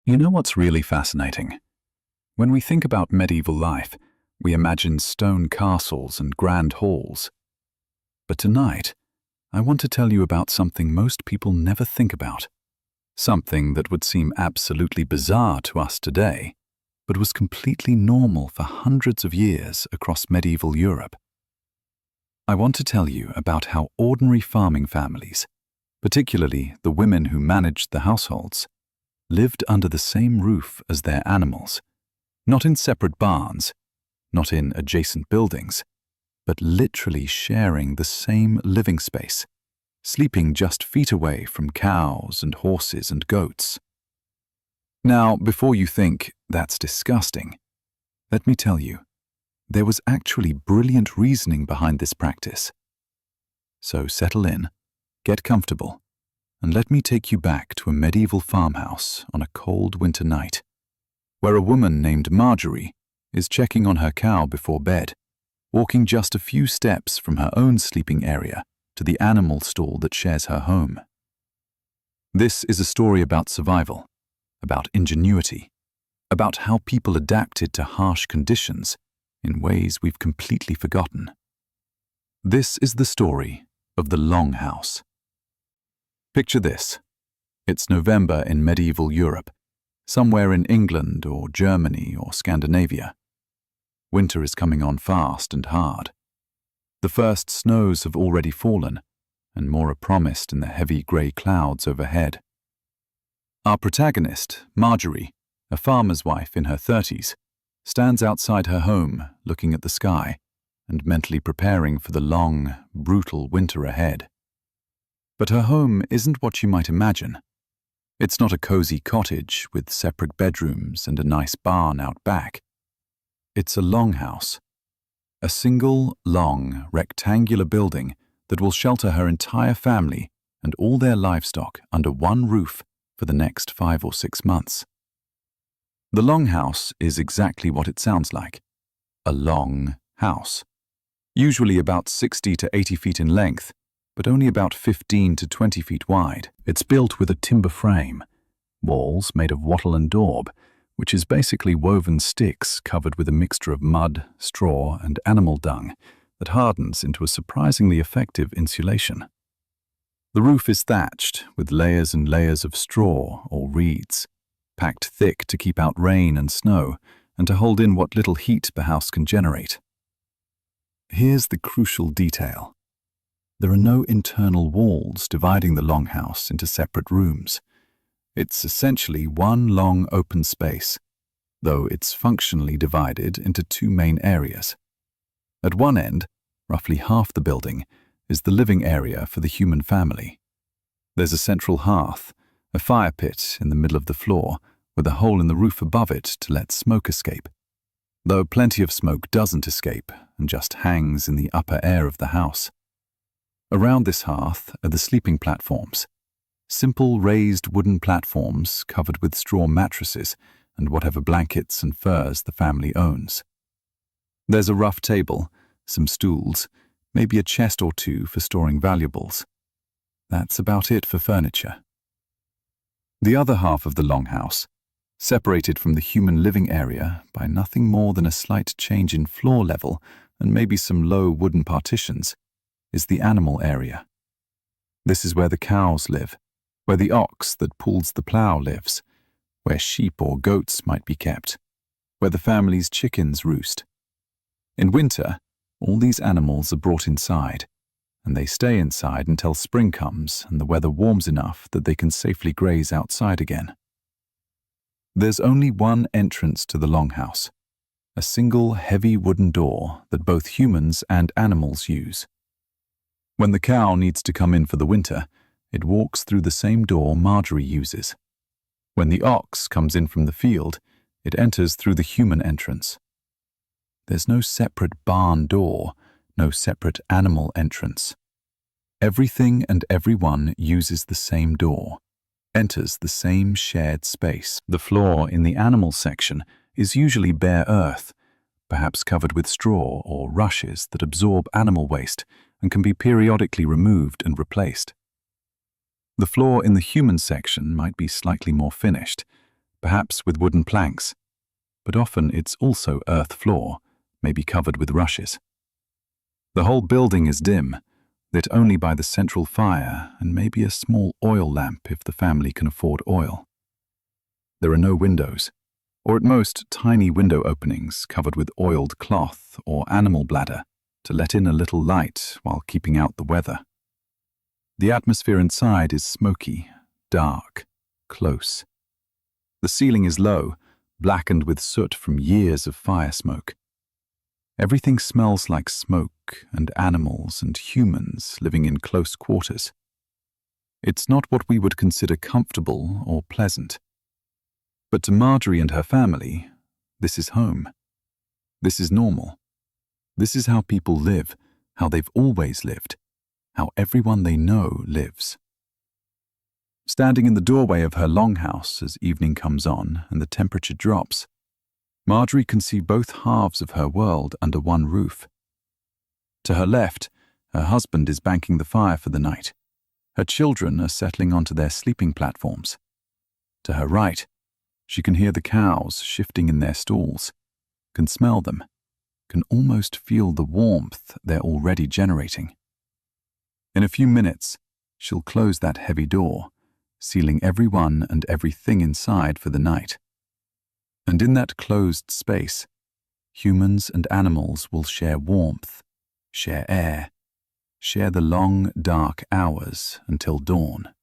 You know what's really fascinating? When we think about medieval life, we imagine stone castles and grand halls. But tonight, I want to tell you about something most people never think about. Something that would seem absolutely bizarre to us today, but was completely normal for hundreds of years across medieval Europe. I want to tell you about how ordinary farming families, particularly the women who managed the households, lived under the same roof as their animals, not in separate barns, not in adjacent buildings, but literally sharing the same living space, sleeping just feet away from cows and horses and goats. Now, before you think that's disgusting, let me tell you, there was actually brilliant reasoning behind this practice. So settle in, get comfortable, and let me take you back to a medieval farmhouse on a cold winter night, where a woman named Margery is checking on her cow before bed, walking just a few steps from her own sleeping area to the animal stall that shares her home. This is a story about survival, about ingenuity, about how people adapted to harsh conditions in ways we've completely forgotten. This is the story of the longhouse. Picture this. It's November in medieval Europe, somewhere in England or Germany or Scandinavia. Winter is coming on fast and hard. The first snows have already fallen, and more are promised in the heavy grey clouds overhead. Our protagonist, Margery, a farmer's wife in her 30s, stands outside her home looking at the sky and mentally preparing for the long, brutal winter ahead. But her home isn't what you might imagine. It's not a cozy cottage with separate bedrooms and a nice barn out back. It's a longhouse, a single, long, rectangular building that will shelter her entire family and all their livestock under one roof for the next 5 or 6 months. The longhouse is exactly what it sounds like, a long house, usually about 60 to 80 feet in length, but only about 15 to 20 feet wide. It's built with a timber frame, walls made of wattle and daub, which is basically woven sticks covered with a mixture of mud, straw, and animal dung that hardens into a surprisingly effective insulation. The roof is thatched with layers and layers of straw or reeds, packed thick to keep out rain and snow and to hold in what little heat the house can generate. Here's the crucial detail. There are no internal walls dividing the longhouse into separate rooms. It's essentially one long open space, though it's functionally divided into 2 main areas. At one end, roughly half the building, is the living area for the human family. There's a central hearth, a fire pit in the middle of the floor, with a hole in the roof above it to let smoke escape, though plenty of smoke doesn't escape and just hangs in the upper air of the house. Around this hearth are the sleeping platforms, simple raised wooden platforms covered with straw mattresses and whatever blankets and furs the family owns. There's a rough table, some stools, maybe a chest or 2 for storing valuables. That's about it for furniture. The other half of the longhouse, separated from the human living area by nothing more than a slight change in floor level and maybe some low wooden partitions, is the animal area. This is where the cows live, where the ox that pulls the plough lives, where sheep or goats might be kept, where the family's chickens roost. In winter, all these animals are brought inside, and they stay inside until spring comes and the weather warms enough that they can safely graze outside again. There's only one entrance to the longhouse, a single heavy wooden door that both humans and animals use. When the cow needs to come in for the winter, it walks through the same door Margery uses. When the ox comes in from the field, it enters through the human entrance. There's no separate barn door, no separate animal entrance. Everything and everyone uses the same door, enters the same shared space. The floor in the animal section is usually bare earth, perhaps covered with straw or rushes that absorb animal waste and can be periodically removed and replaced. The floor in the human section might be slightly more finished, perhaps with wooden planks, but often it's also earth floor, maybe covered with rushes. The whole building is dim, lit only by the central fire and maybe a small oil lamp if the family can afford oil. There are no windows, or at most tiny window openings covered with oiled cloth or animal bladder to let in a little light while keeping out the weather. The atmosphere inside is smoky, dark, close. The ceiling is low, blackened with soot from years of fire smoke. Everything smells like smoke and animals and humans living in close quarters. It's not what we would consider comfortable or pleasant. But to Margery and her family, this is home. This is normal. This is how people live, how they've always lived, how everyone they know lives. Standing in the doorway of her longhouse as evening comes on and the temperature drops, Margery can see both halves of her world under one roof. To her left, her husband is banking the fire for the night. Her children are settling onto their sleeping platforms. To her right, she can hear the cows shifting in their stalls, can smell them, can almost feel the warmth they're already generating. In a few minutes, she'll close that heavy door, sealing everyone and everything inside for the night. And in that closed space, humans and animals will share warmth, share air, share the long, dark hours until dawn.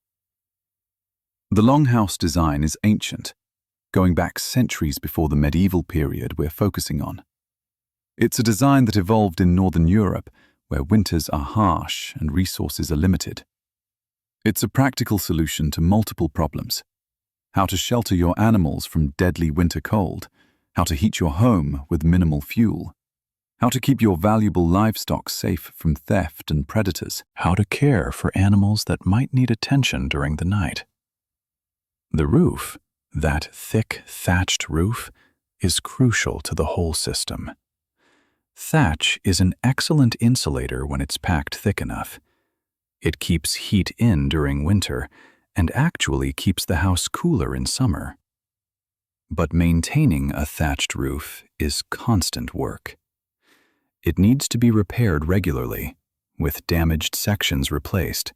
The longhouse design is ancient, going back centuries before the medieval period we're focusing on. It's a design that evolved in Northern Europe, where winters are harsh and resources are limited. It's a practical solution to multiple problems: how to shelter your animals from deadly winter cold, how to heat your home with minimal fuel, how to keep your valuable livestock safe from theft and predators, how to care for animals that might need attention during the night. The roof, that thick thatched roof, is crucial to the whole system. Thatch is an excellent insulator when it's packed thick enough. It keeps heat in during winter and actually keeps the house cooler in summer. But maintaining a thatched roof is constant work. It needs to be repaired regularly, with damaged sections replaced,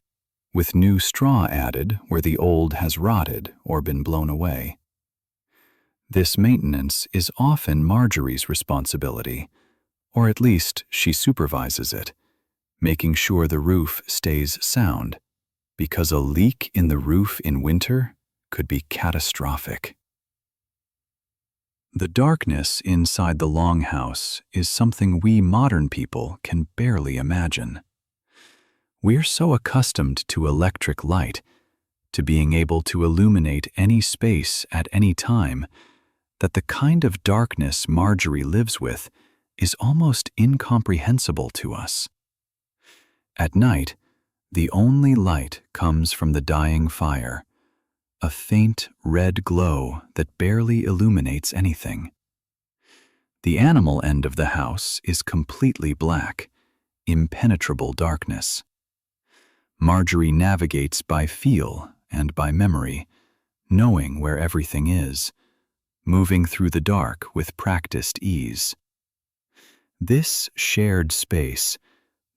with new straw added where the old has rotted or been blown away. This maintenance is often Margery's responsibility, or at least she supervises it, making sure the roof stays sound, because a leak in the roof in winter could be catastrophic. The darkness inside the longhouse is something we modern people can barely imagine. We're so accustomed to electric light, to being able to illuminate any space at any time, that the kind of darkness Margery lives with is almost incomprehensible to us. At night, the only light comes from the dying fire, a faint red glow that barely illuminates anything. The animal end of the house is completely black, impenetrable darkness. Margery navigates by feel and by memory, knowing where everything is, moving through the dark with practiced ease. This shared space,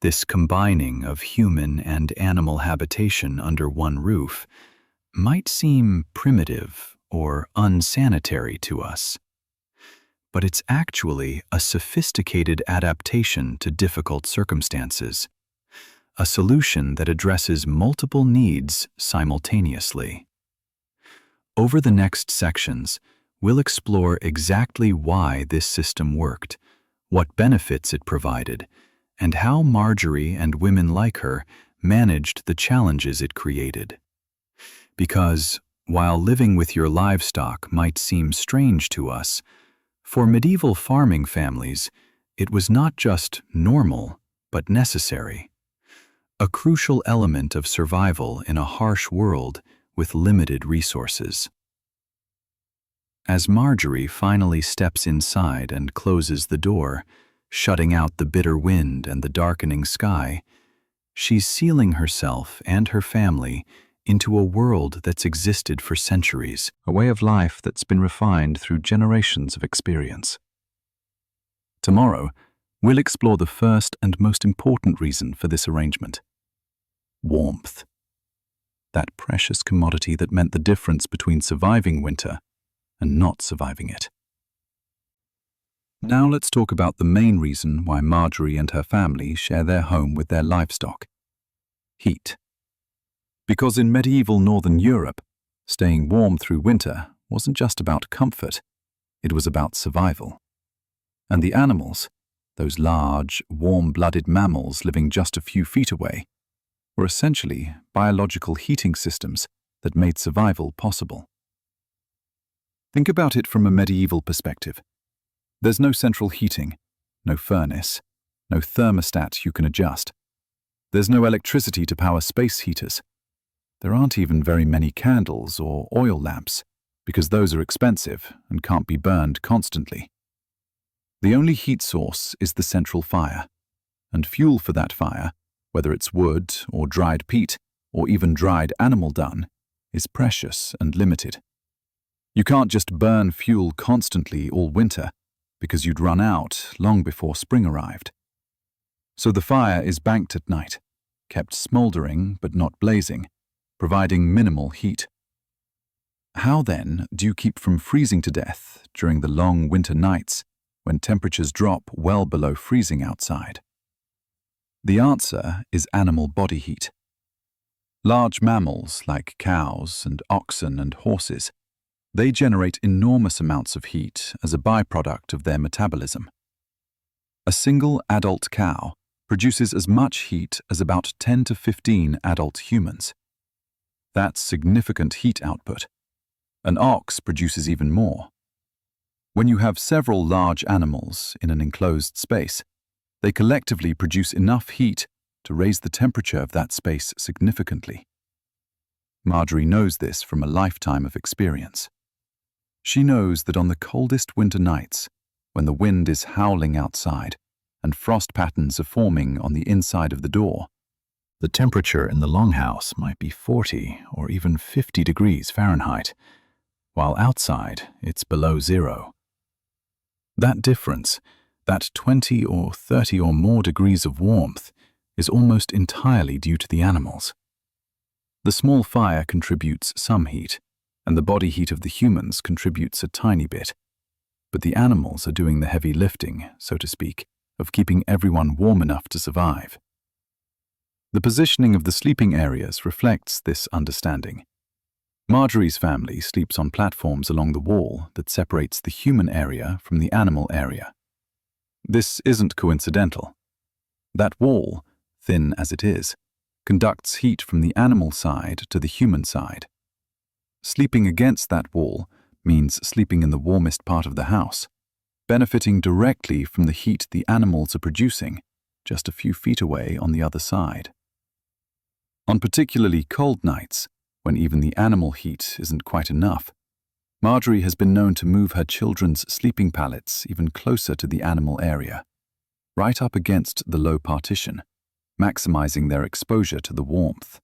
this combining of human and animal habitation under one roof, might seem primitive or unsanitary to us. But it's actually a sophisticated adaptation to difficult circumstances, a solution that addresses multiple needs simultaneously. Over the next sections, we'll explore exactly why this system worked, what benefits it provided, and how Margery and women like her managed the challenges it created. Because, while living with your livestock might seem strange to us, for medieval farming families, it was not just normal, but necessary. A crucial element of survival in a harsh world with limited resources. As Margery finally steps inside and closes the door, shutting out the bitter wind and the darkening sky, she's sealing herself and her family into a world that's existed for centuries, a way of life that's been refined through generations of experience. Tomorrow, we'll explore the first and most important reason for this arrangement: warmth. That precious commodity that meant the difference between surviving winter and not surviving it. Now let's talk about the main reason why Margery and her family share their home with their livestock: heat. Because in medieval Northern Europe, staying warm through winter wasn't just about comfort, it was about survival. And the animals, those large, warm-blooded mammals living just a few feet away, were essentially biological heating systems that made survival possible. Think about it from a medieval perspective. There's no central heating, no furnace, no thermostat you can adjust. There's no electricity to power space heaters. There aren't even very many candles or oil lamps, because those are expensive and can't be burned constantly. The only heat source is the central fire, and fuel for that fire, whether it's wood or dried peat or even dried animal dung, is precious and limited. You can't just burn fuel constantly all winter, because you'd run out long before spring arrived. So the fire is banked at night, kept smoldering but not blazing, providing minimal heat. How then do you keep from freezing to death during the long winter nights when temperatures drop well below freezing outside? The answer is animal body heat. Large mammals like cows and oxen and horses, they generate enormous amounts of heat as a byproduct of their metabolism. A single adult cow produces as much heat as about 10 to 15 adult humans. That's significant heat output. An ox produces even more. When you have several large animals in an enclosed space, they collectively produce enough heat to raise the temperature of that space significantly. Margery knows this from a lifetime of experience. She knows that on the coldest winter nights, when the wind is howling outside and frost patterns are forming on the inside of the door, the temperature in the longhouse might be 40 or even 50 degrees Fahrenheit, while outside it's below zero. That difference, that 20 or 30 or more degrees of warmth, is almost entirely due to the animals. The small fire contributes some heat, and the body heat of the humans contributes a tiny bit. But the animals are doing the heavy lifting, so to speak, of keeping everyone warm enough to survive. The positioning of the sleeping areas reflects this understanding. Margery's family sleeps on platforms along the wall that separates the human area from the animal area. This isn't coincidental. That wall, thin as it is, conducts heat from the animal side to the human side. Sleeping against that wall means sleeping in the warmest part of the house, benefiting directly from the heat the animals are producing, just a few feet away on the other side. On particularly cold nights, when even the animal heat isn't quite enough, Margery has been known to move her children's sleeping pallets even closer to the animal area, right up against the low partition, maximizing their exposure to the warmth.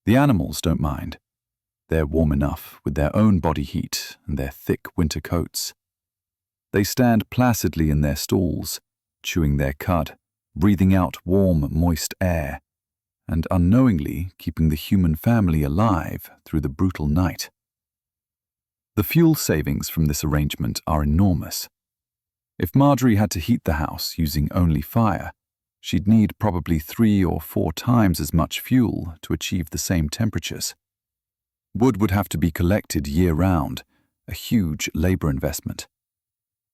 The animals don't mind. They're warm enough with their own body heat and their thick winter coats. They stand placidly in their stalls, chewing their cud, breathing out warm, moist air, and unknowingly keeping the human family alive through the brutal night. The fuel savings from this arrangement are enormous. If Margery had to heat the house using only fire, she'd need probably 3 or 4 times as much fuel to achieve the same temperatures. Wood would have to be collected year-round, a huge labor investment.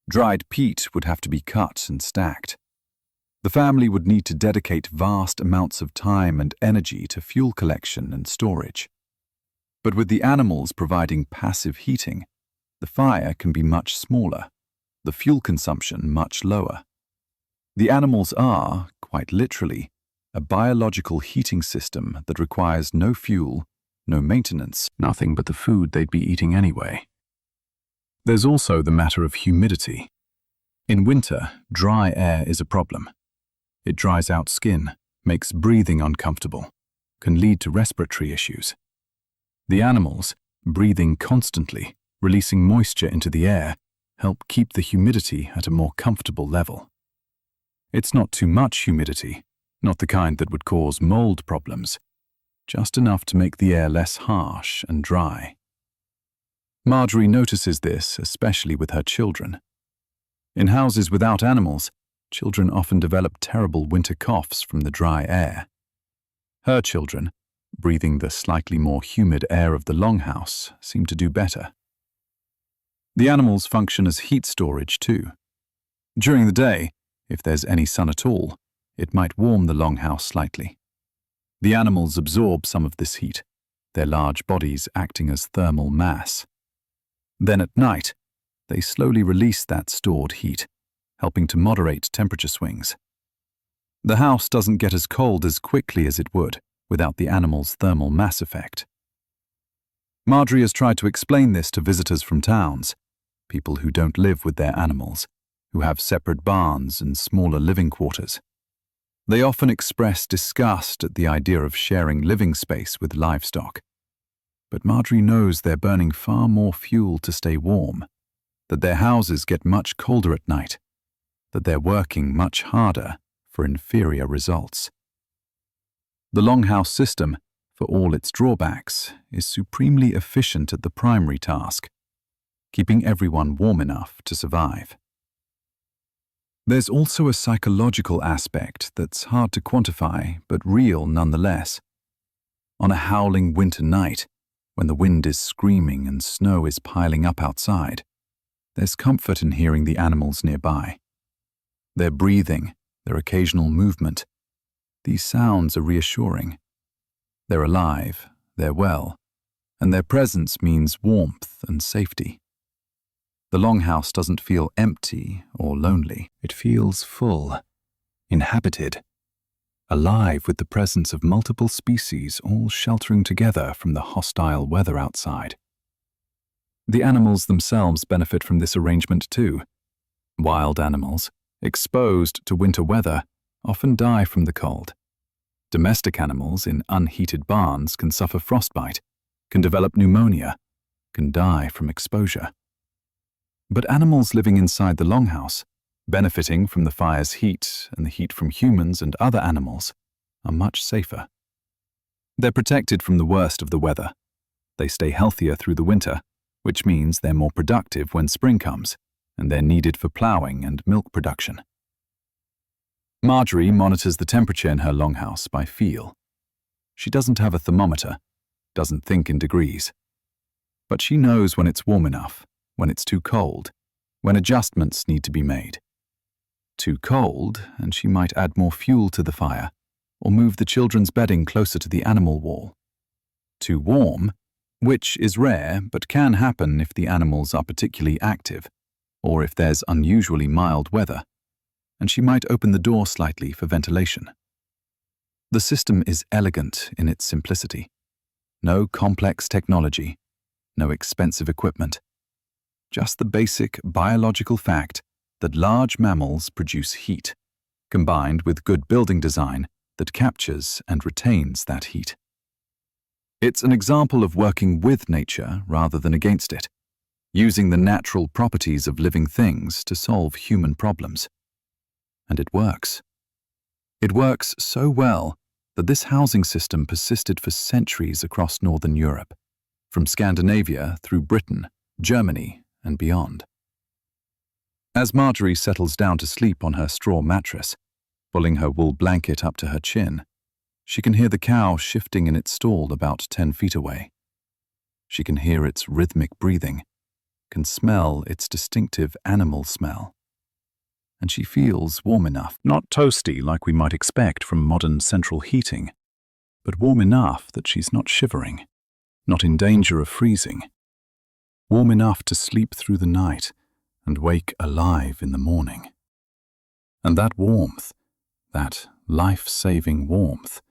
Dried peat would have to be cut and stacked. The family would need to dedicate vast amounts of time and energy to fuel collection and storage. But with the animals providing passive heating, the fire can be much smaller, the fuel consumption much lower. The animals are, quite literally, a biological heating system that requires no fuel, no maintenance, nothing but the food they'd be eating anyway. There's also the matter of humidity. In winter, dry air is a problem. It dries out skin, makes breathing uncomfortable, can lead to respiratory issues. The animals, breathing constantly, releasing moisture into the air, help keep the humidity at a more comfortable level. It's not too much humidity, not the kind that would cause mold problems, just enough to make the air less harsh and dry. Margery notices this, especially with her children. In houses without animals, children often develop terrible winter coughs from the dry air. Her children, breathing the slightly more humid air of the longhouse, seem to do better. The animals function as heat storage too. During the day, if there's any sun at all, it might warm the longhouse slightly. The animals absorb some of this heat, their large bodies acting as thermal mass. Then at night, they slowly release that stored heat, helping to moderate temperature swings. The house doesn't get as cold as quickly as it would without the animal's thermal mass effect. Margery has tried to explain this to visitors from towns, people who don't live with their animals, who have separate barns and smaller living quarters. They often express disgust at the idea of sharing living space with livestock. But Margery knows they're burning far more fuel to stay warm, that their houses get much colder at night, that they're working much harder for inferior results. The longhouse system, for all its drawbacks, is supremely efficient at the primary task, keeping everyone warm enough to survive. There's also a psychological aspect that's hard to quantify, but real nonetheless. On a howling winter night, when the wind is screaming and snow is piling up outside, there's comfort in hearing the animals nearby. Their breathing, their occasional movement, these sounds are reassuring. They're alive, they're well, and their presence means warmth and safety. The longhouse doesn't feel empty or lonely. It feels full, inhabited, alive with the presence of multiple species all sheltering together from the hostile weather outside. The animals themselves benefit from this arrangement too. Wild animals, exposed to winter weather, often die from the cold. Domestic animals in unheated barns can suffer frostbite, can develop pneumonia, can die from exposure. But animals living inside the longhouse, benefiting from the fire's heat and the heat from humans and other animals, are much safer. They're protected from the worst of the weather. They stay healthier through the winter, which means they're more productive when spring comes, and they're needed for ploughing and milk production. Margery monitors the temperature in her longhouse by feel. She doesn't have a thermometer, doesn't think in degrees. But she knows when it's warm enough, when it's too cold, when adjustments need to be made. Too cold, and she might add more fuel to the fire, or move the children's bedding closer to the animal wall. Too warm, which is rare but can happen if the animals are particularly active, or if there's unusually mild weather, and she might open the door slightly for ventilation. The system is elegant in its simplicity. No complex technology, no expensive equipment. Just the basic biological fact that large mammals produce heat, combined with good building design that captures and retains that heat. It's an example of working with nature rather than against it, using the natural properties of living things to solve human problems. And it works. It works so well that this housing system persisted for centuries across Northern Europe, from Scandinavia through Britain, Germany, and beyond. As Margery settles down to sleep on her straw mattress, pulling her wool blanket up to her chin, she can hear the cow shifting in its stall about 10 feet away. She can hear its rhythmic breathing, can smell its distinctive animal smell. And she feels warm enough, not toasty like we might expect from modern central heating, but warm enough that she's not shivering, not in danger of freezing. Warm enough to sleep through the night and wake alive in the morning. And that warmth, that life-saving warmth,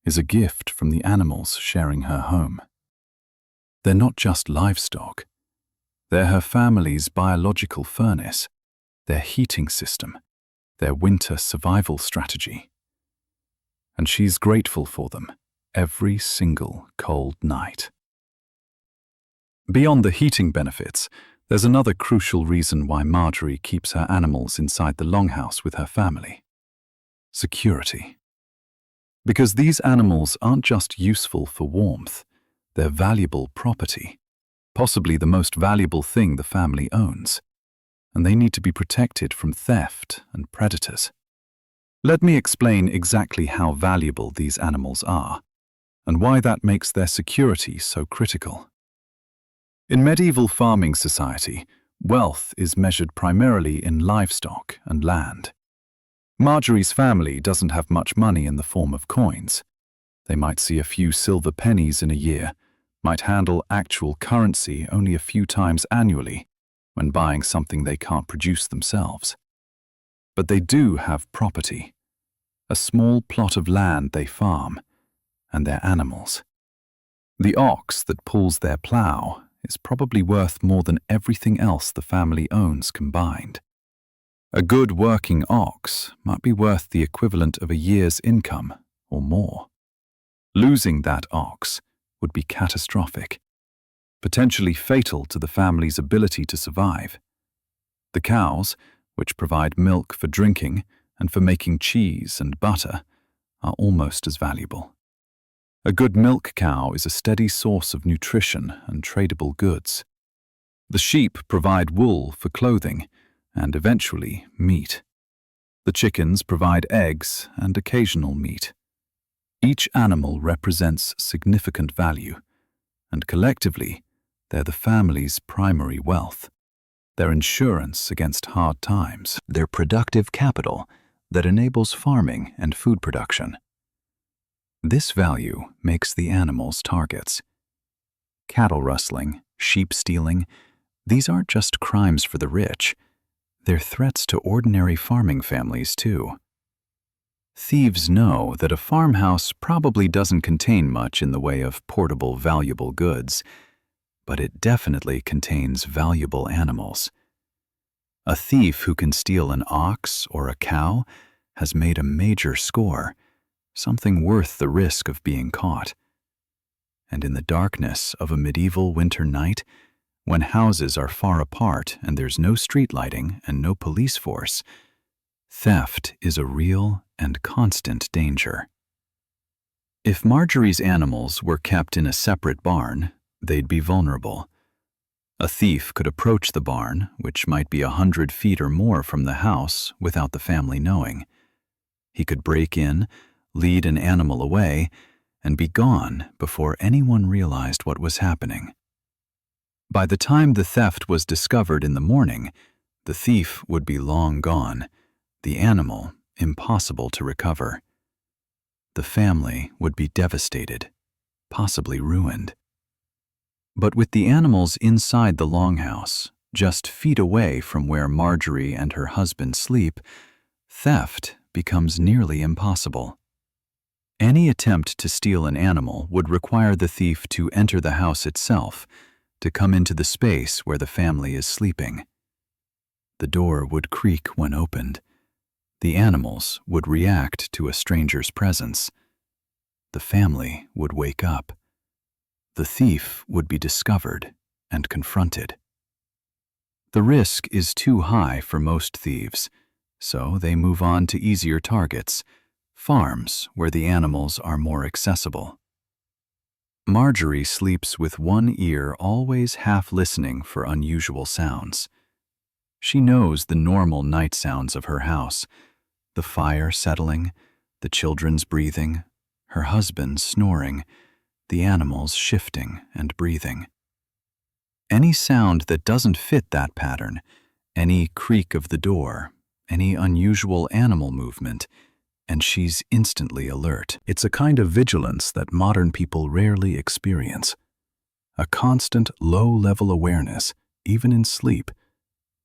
is a gift from the animals sharing her home. They're not just livestock. They're her family's biological furnace, their heating system, their winter survival strategy. And she's grateful for them, every single cold night. Beyond the heating benefits, there's another crucial reason why Margery keeps her animals inside the longhouse with her family: security. Because these animals aren't just useful for warmth, they're valuable property, possibly the most valuable thing the family owns, and they need to be protected from theft and predators. Let me explain exactly how valuable these animals are, and why that makes their security so critical. In medieval farming society, wealth is measured primarily in livestock and land. Margery's family doesn't have much money in the form of coins. They might see a few silver pennies in a year, might handle actual currency only a few times annually when buying something they can't produce themselves. But they do have property, a small plot of land they farm, and their animals. The ox that pulls their plow is probably worth more than everything else the family owns combined. A good working ox might be worth the equivalent of a year's income or more. Losing that ox would be catastrophic, potentially fatal to the family's ability to survive. The cows, which provide milk for drinking and for making cheese and butter, are almost as valuable. A good milk cow is a steady source of nutrition and tradable goods. The sheep provide wool for clothing and eventually meat. The chickens provide eggs and occasional meat. Each animal represents significant value, and collectively, they're the family's primary wealth, their insurance against hard times, their productive capital that enables farming and food production. This value makes the animals targets. Cattle rustling, sheep stealing, these aren't just crimes for the rich. They're threats to ordinary farming families, too. Thieves know that a farmhouse probably doesn't contain much in the way of portable, valuable goods, but it definitely contains valuable animals. A thief who can steal an ox or a cow has made a major score, something worth the risk of being caught. And in the darkness of a medieval winter night, when houses are far apart and there's no street lighting and no police force, theft is a real and constant danger. If Margery's animals were kept in a separate barn, they'd be vulnerable. A thief could approach the barn, which might be 100 feet or more from the house, without the family knowing. He could break in, lead an animal away, and be gone before anyone realized what was happening. By the time the theft was discovered in the morning, the thief would be long gone, the animal impossible to recover. The family would be devastated, possibly ruined. But with the animals inside the longhouse, just feet away from where Margery and her husband sleep, theft becomes nearly impossible. Any attempt to steal an animal would require the thief to enter the house itself, to come into the space where the family is sleeping. The door would creak when opened. The animals would react to a stranger's presence. The family would wake up. The thief would be discovered and confronted. The risk is too high for most thieves, so they move on to easier targets, farms where the animals are more accessible. Margery sleeps with one ear always half listening for unusual sounds. She knows the normal night sounds of her house: the fire settling, the children's breathing, her husband snoring, the animals shifting and breathing. Any sound that doesn't fit that pattern, any creak of the door, any unusual animal movement, and she's instantly alert. It's a kind of vigilance that modern people rarely experience. A constant, low-level awareness, even in sleep,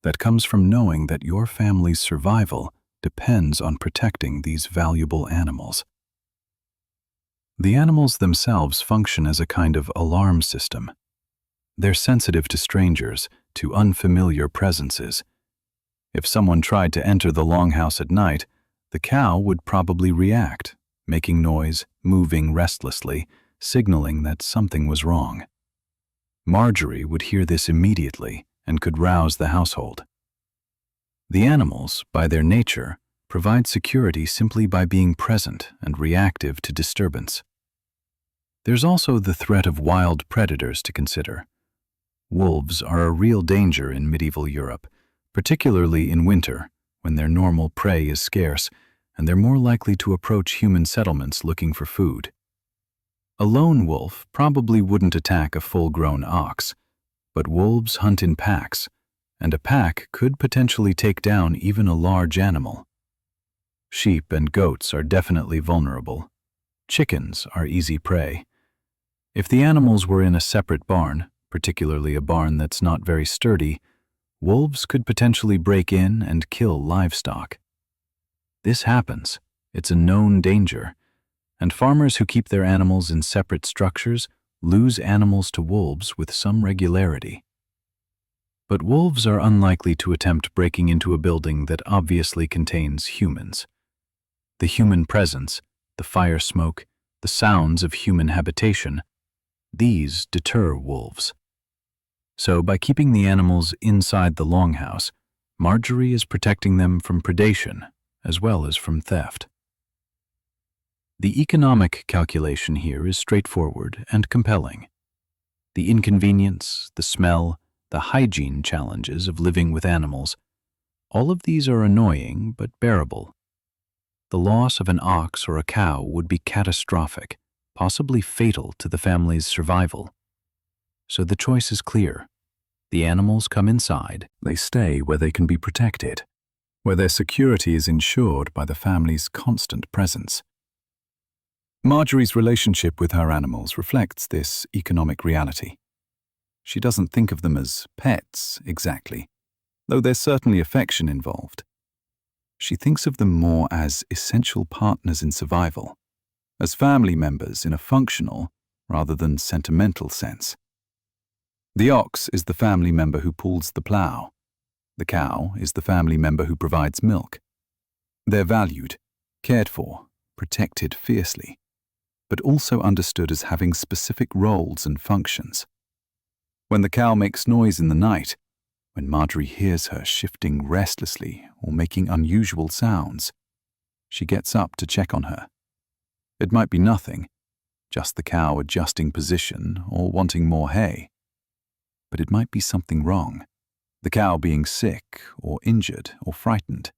that comes from knowing that your family's survival depends on protecting these valuable animals. The animals themselves function as a kind of alarm system. They're sensitive to strangers, to unfamiliar presences. If someone tried to enter the longhouse at night, the cow would probably react, making noise, moving restlessly, signaling that something was wrong. Margery would hear this immediately and could rouse the household. The animals, by their nature, provide security simply by being present and reactive to disturbance. There's also the threat of wild predators to consider. Wolves are a real danger in medieval Europe, particularly in winter, when their normal prey is scarce and they're more likely to approach human settlements looking for food. A lone wolf probably wouldn't attack a full-grown ox, but wolves hunt in packs, and a pack could potentially take down even a large animal. Sheep and goats are definitely vulnerable. Chickens are easy prey. If the animals were in a separate barn, particularly a barn that's not very sturdy, wolves could potentially break in and kill livestock. This happens. It's a known danger, and farmers who keep their animals in separate structures lose animals to wolves with some regularity. But wolves are unlikely to attempt breaking into a building that obviously contains humans. The human presence, the fire smoke, the sounds of human habitation, these deter wolves. So by keeping the animals inside the longhouse, Margery is protecting them from predation as well as from theft. The economic calculation here is straightforward and compelling. The inconvenience, the smell, the hygiene challenges of living with animals, all of these are annoying but bearable. The loss of an ox or a cow would be catastrophic, possibly fatal to the family's survival. So the choice is clear. The animals come inside, they stay where they can be protected, where their security is ensured by the family's constant presence. Margery's relationship with her animals reflects this economic reality. She doesn't think of them as pets exactly, though there's certainly affection involved. She thinks of them more as essential partners in survival, as family members in a functional rather than sentimental sense. The ox is the family member who pulls the plow. The cow is the family member who provides milk. They're valued, cared for, protected fiercely, but also understood as having specific roles and functions. When the cow makes noise in the night, when Margery hears her shifting restlessly or making unusual sounds, she gets up to check on her. It might be nothing, just the cow adjusting position or wanting more hay. But it might be something wrong, the cow being sick or injured or frightened.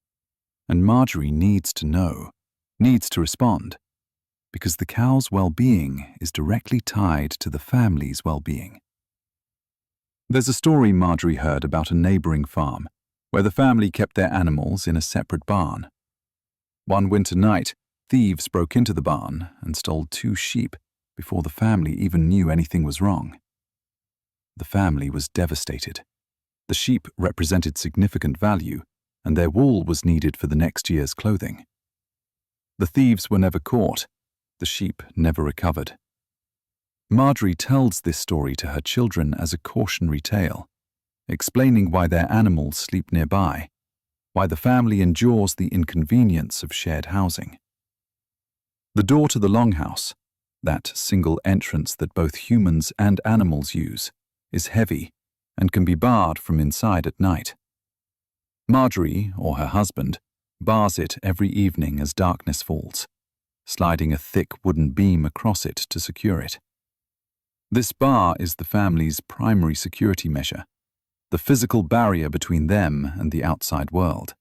And Margery needs to know, needs to respond, because the cow's well-being is directly tied to the family's well-being. There's a story Margery heard about a neighboring farm where the family kept their animals in a separate barn. One winter night, thieves broke into the barn and stole 2 sheep before the family even knew anything was wrong. The family was devastated. The sheep represented significant value, and their wool was needed for the next year's clothing. The thieves were never caught. The sheep never recovered. Margery tells this story to her children as a cautionary tale, explaining why their animals sleep nearby, why the family endures the inconvenience of shared housing. The door to the longhouse, that single entrance that both humans and animals use, is heavy and can be barred from inside at night. Margery, or her husband, bars it every evening as darkness falls, sliding a thick wooden beam across it to secure it. This bar is the family's primary security measure, the physical barrier between them and the outside world.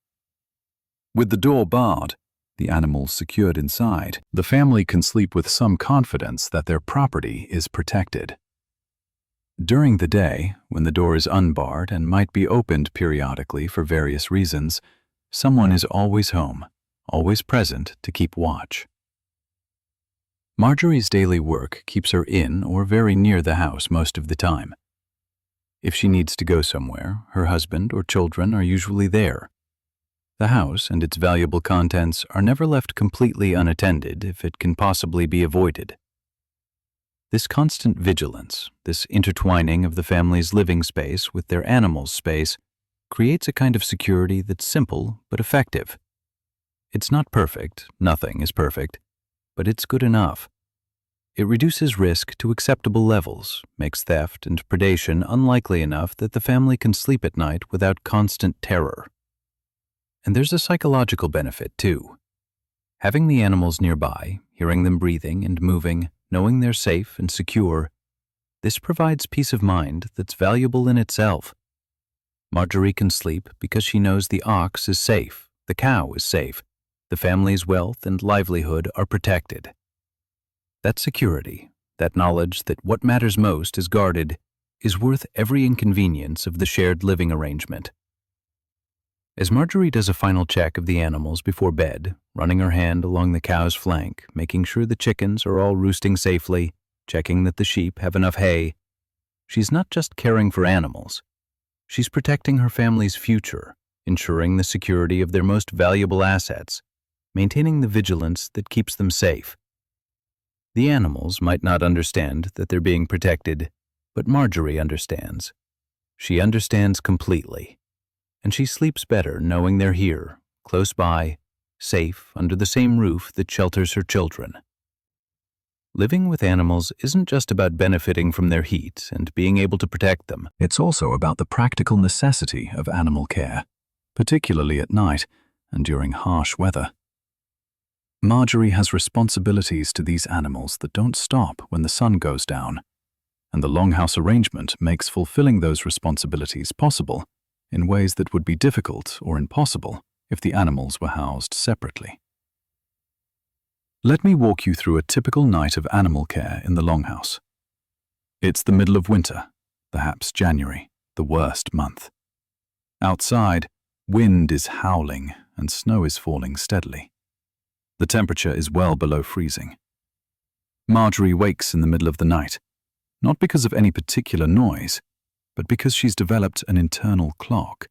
With the door barred, the animals secured inside, the family can sleep with some confidence that their property is protected. During the day, when the door is unbarred and might be opened periodically for various reasons, someone is always home, always present to keep watch. Margery's daily work keeps her in or very near the house most of the time. If she needs to go somewhere, her husband or children are usually there. The house and its valuable contents are never left completely unattended if it can possibly be avoided. This constant vigilance, this intertwining of the family's living space with their animals' space, creates a kind of security that's simple but effective. It's not perfect, nothing is perfect, but it's good enough. It reduces risk to acceptable levels, makes theft and predation unlikely enough that the family can sleep at night without constant terror. And there's a psychological benefit, too. Having the animals nearby, hearing them breathing and moving, knowing they're safe and secure, this provides peace of mind that's valuable in itself. Margery can sleep because she knows the ox is safe, the cow is safe, the family's wealth and livelihood are protected. That security, that knowledge that what matters most is guarded, is worth every inconvenience of the shared living arrangement. As Margery does a final check of the animals before bed, running her hand along the cow's flank, making sure the chickens are all roosting safely, checking that the sheep have enough hay, she's not just caring for animals. She's protecting her family's future, ensuring the security of their most valuable assets, maintaining the vigilance that keeps them safe. The animals might not understand that they're being protected, but Margery understands. She understands completely. And she sleeps better knowing they're here, close by, safe under the same roof that shelters her children. Living with animals isn't just about benefiting from their heat and being able to protect them. It's also about the practical necessity of animal care, particularly at night and during harsh weather. Margery has responsibilities to these animals that don't stop when the sun goes down, and the longhouse arrangement makes fulfilling those responsibilities possible in ways that would be difficult or impossible if the animals were housed separately. Let me walk you through a typical night of animal care in the longhouse. It's the middle of winter, perhaps January, the worst month. Outside, wind is howling and snow is falling steadily. The temperature is well below freezing. Margery wakes in the middle of the night, not because of any particular noise, but because she's developed an internal clock,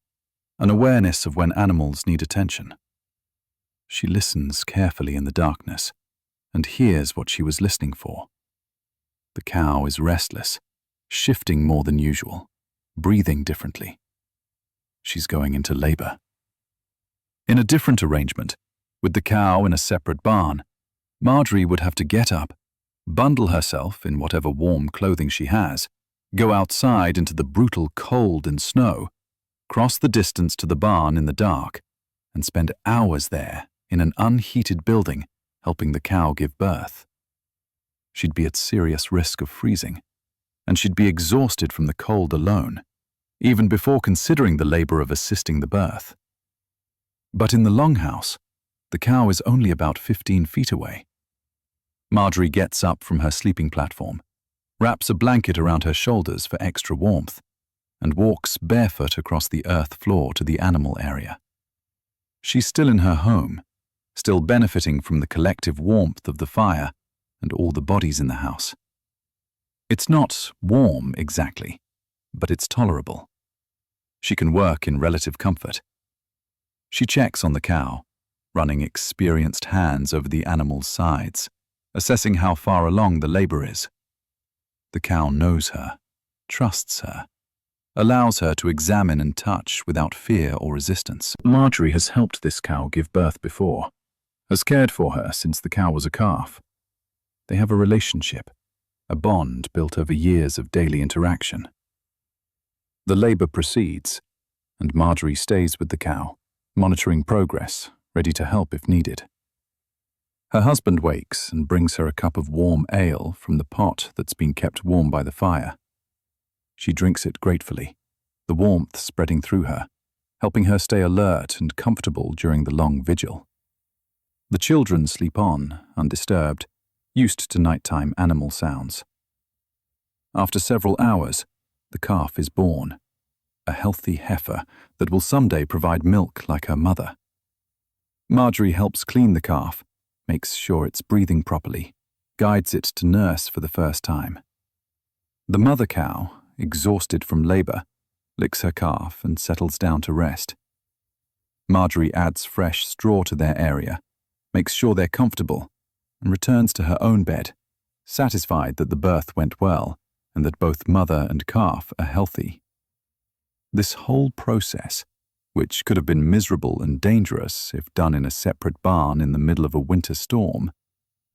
an awareness of when animals need attention. She listens carefully in the darkness and hears what she was listening for. The cow is restless, shifting more than usual, breathing differently. She's going into labor. In a different arrangement, with the cow in a separate barn, Margery would have to get up, bundle herself in whatever warm clothing she has, go outside into the brutal cold and snow, cross the distance to the barn in the dark, and spend hours there in an unheated building helping the cow give birth. She'd be at serious risk of freezing, and she'd be exhausted from the cold alone, even before considering the labor of assisting the birth. But in the longhouse, the cow is only about 15 feet away. Margery gets up from her sleeping platform, wraps a blanket around her shoulders for extra warmth, and walks barefoot across the earth floor to the animal area. She's still in her home, still benefiting from the collective warmth of the fire and all the bodies in the house. It's not warm exactly, but it's tolerable. She can work in relative comfort. She checks on the cow, running experienced hands over the animal's sides, assessing how far along the labor is. The cow knows her, trusts her, allows her to examine and touch without fear or resistance. Margery has helped this cow give birth before, has cared for her since the cow was a calf. They have a relationship, a bond built over years of daily interaction. The labor proceeds, and Margery stays with the cow, monitoring progress, ready to help if needed. Her husband wakes and brings her a cup of warm ale from the pot that's been kept warm by the fire. She drinks it gratefully, the warmth spreading through her, helping her stay alert and comfortable during the long vigil. The children sleep on, undisturbed, used to nighttime animal sounds. After several hours, the calf is born, a healthy heifer that will someday provide milk like her mother. Margery helps clean the calf, makes sure it's breathing properly, guides it to nurse for the first time. The mother cow, exhausted from labor, licks her calf and settles down to rest. Margery adds fresh straw to their area, makes sure they're comfortable, and returns to her own bed, satisfied that the birth went well and that both mother and calf are healthy. This whole process, which could have been miserable and dangerous if done in a separate barn in the middle of a winter storm,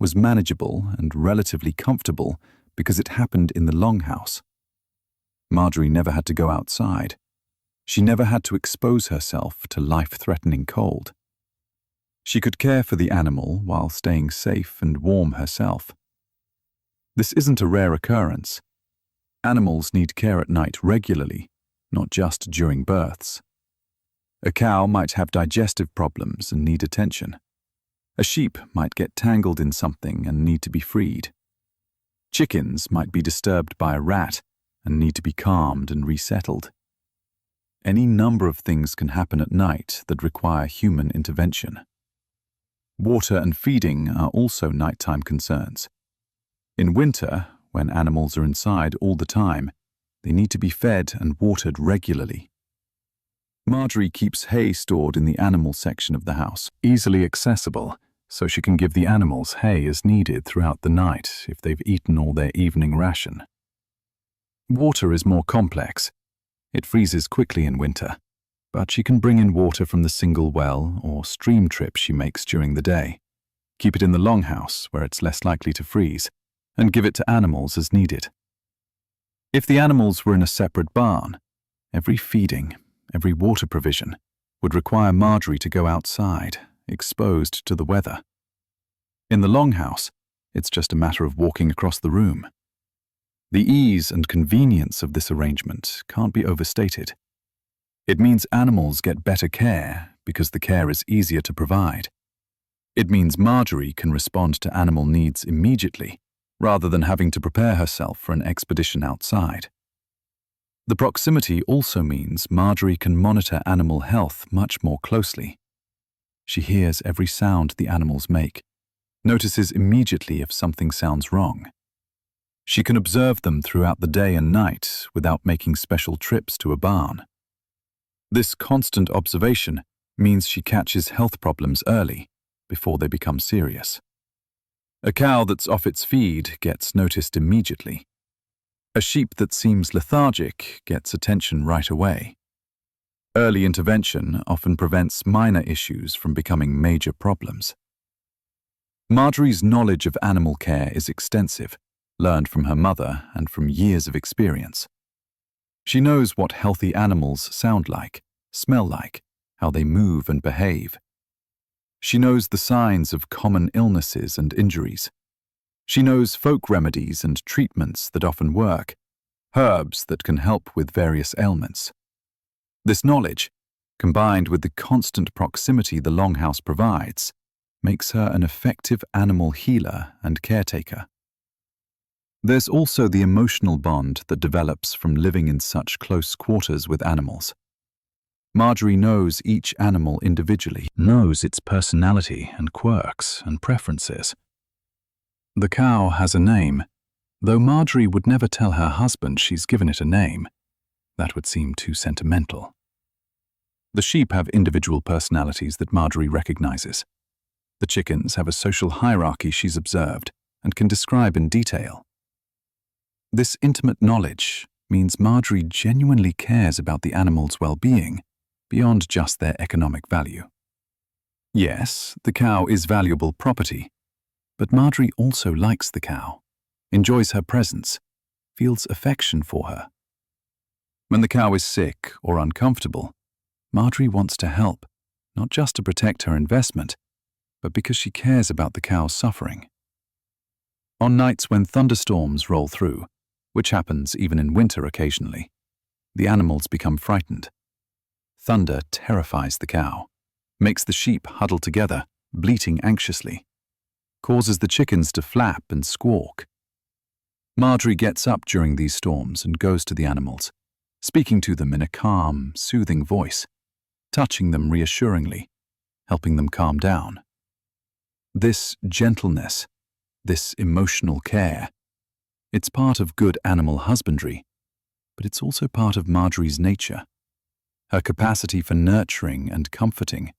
was manageable and relatively comfortable because it happened in the longhouse. Margery never had to go outside. She never had to expose herself to life-threatening cold. She could care for the animal while staying safe and warm herself. This isn't a rare occurrence. Animals need care at night regularly, not just during births. A cow might have digestive problems and need attention. A sheep might get tangled in something and need to be freed. Chickens might be disturbed by a rat and need to be calmed and resettled. Any number of things can happen at night that require human intervention. Water and feeding are also nighttime concerns. In winter, when animals are inside all the time, they need to be fed and watered regularly. Margery keeps hay stored in the animal section of the house, easily accessible, so she can give the animals hay as needed throughout the night if they've eaten all their evening ration. Water is more complex. It freezes quickly in winter, but she can bring in water from the single well or stream trip she makes during the day, keep it in the longhouse where it's less likely to freeze, and give it to animals as needed. If the animals were in a separate barn, every feeding, every water provision would require Margery to go outside, exposed to the weather. In the longhouse, it's just a matter of walking across the room. The ease and convenience of this arrangement can't be overstated. It means animals get better care because the care is easier to provide. It means Margery can respond to animal needs immediately, rather than having to prepare herself for an expedition outside. The proximity also means Margery can monitor animal health much more closely. She hears every sound the animals make, notices immediately if something sounds wrong. She can observe them throughout the day and night without making special trips to a barn. This constant observation means she catches health problems early, before they become serious. A cow that's off its feed gets noticed immediately. A sheep that seems lethargic gets attention right away. Early intervention often prevents minor issues from becoming major problems. Margery's knowledge of animal care is extensive, learned from her mother and from years of experience. She knows what healthy animals sound like, smell like, how they move and behave. She knows the signs of common illnesses and injuries. She knows folk remedies and treatments that often work, herbs that can help with various ailments. This knowledge, combined with the constant proximity the longhouse provides, makes her an effective animal healer and caretaker. There's also the emotional bond that develops from living in such close quarters with animals. Margery knows each animal individually, knows its personality and quirks and preferences. The cow has a name, though Margery would never tell her husband she's given it a name. That would seem too sentimental. The sheep have individual personalities that Margery recognizes. The chickens have a social hierarchy she's observed and can describe in detail. This intimate knowledge means Margery genuinely cares about the animals' well-being, beyond just their economic value. Yes, the cow is valuable property, but Margery also likes the cow, enjoys her presence, feels affection for her. When the cow is sick or uncomfortable, Margery wants to help, not just to protect her investment, but because she cares about the cow's suffering. On nights when thunderstorms roll through, which happens even in winter occasionally, the animals become frightened. Thunder terrifies the cow, makes the sheep huddle together, bleating anxiously, causes the chickens to flap and squawk. Margery gets up during these storms and goes to the animals, speaking to them in a calm, soothing voice, touching them reassuringly, helping them calm down. This gentleness, this emotional care, it's part of good animal husbandry, but it's also part of Margery's nature, her capacity for nurturing and comforting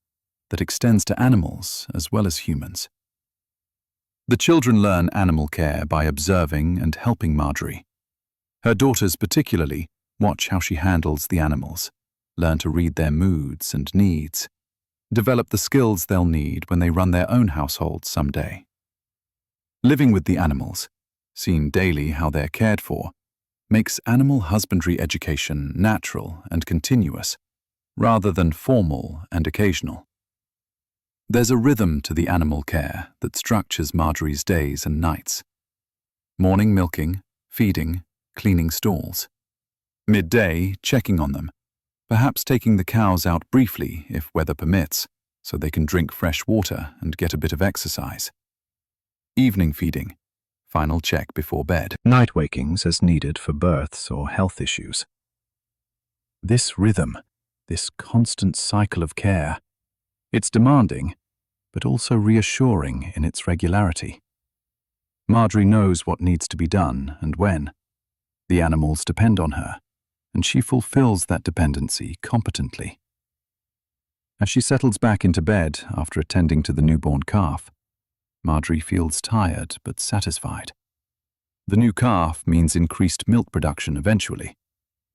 that extends to animals as well as humans. The children learn animal care by observing and helping Margery. Her daughters particularly watch how she handles the animals, learn to read their moods and needs, develop the skills they'll need when they run their own households someday. Living with the animals, seeing daily how they're cared for, makes animal husbandry education natural and continuous, rather than formal and occasional. There's a rhythm to the animal care that structures Margery's days and nights. Morning milking, feeding, cleaning stalls. Midday, checking on them, perhaps taking the cows out briefly if weather permits, so they can drink fresh water and get a bit of exercise. Evening feeding, final check before bed. Night wakings as needed for births or health issues. This rhythm, this constant cycle of care, it's demanding, but also reassuring in its regularity. Margery knows what needs to be done and when. The animals depend on her, and she fulfills that dependency competently. As she settles back into bed after attending to the newborn calf, Margery feels tired but satisfied. The new calf means increased milk production eventually,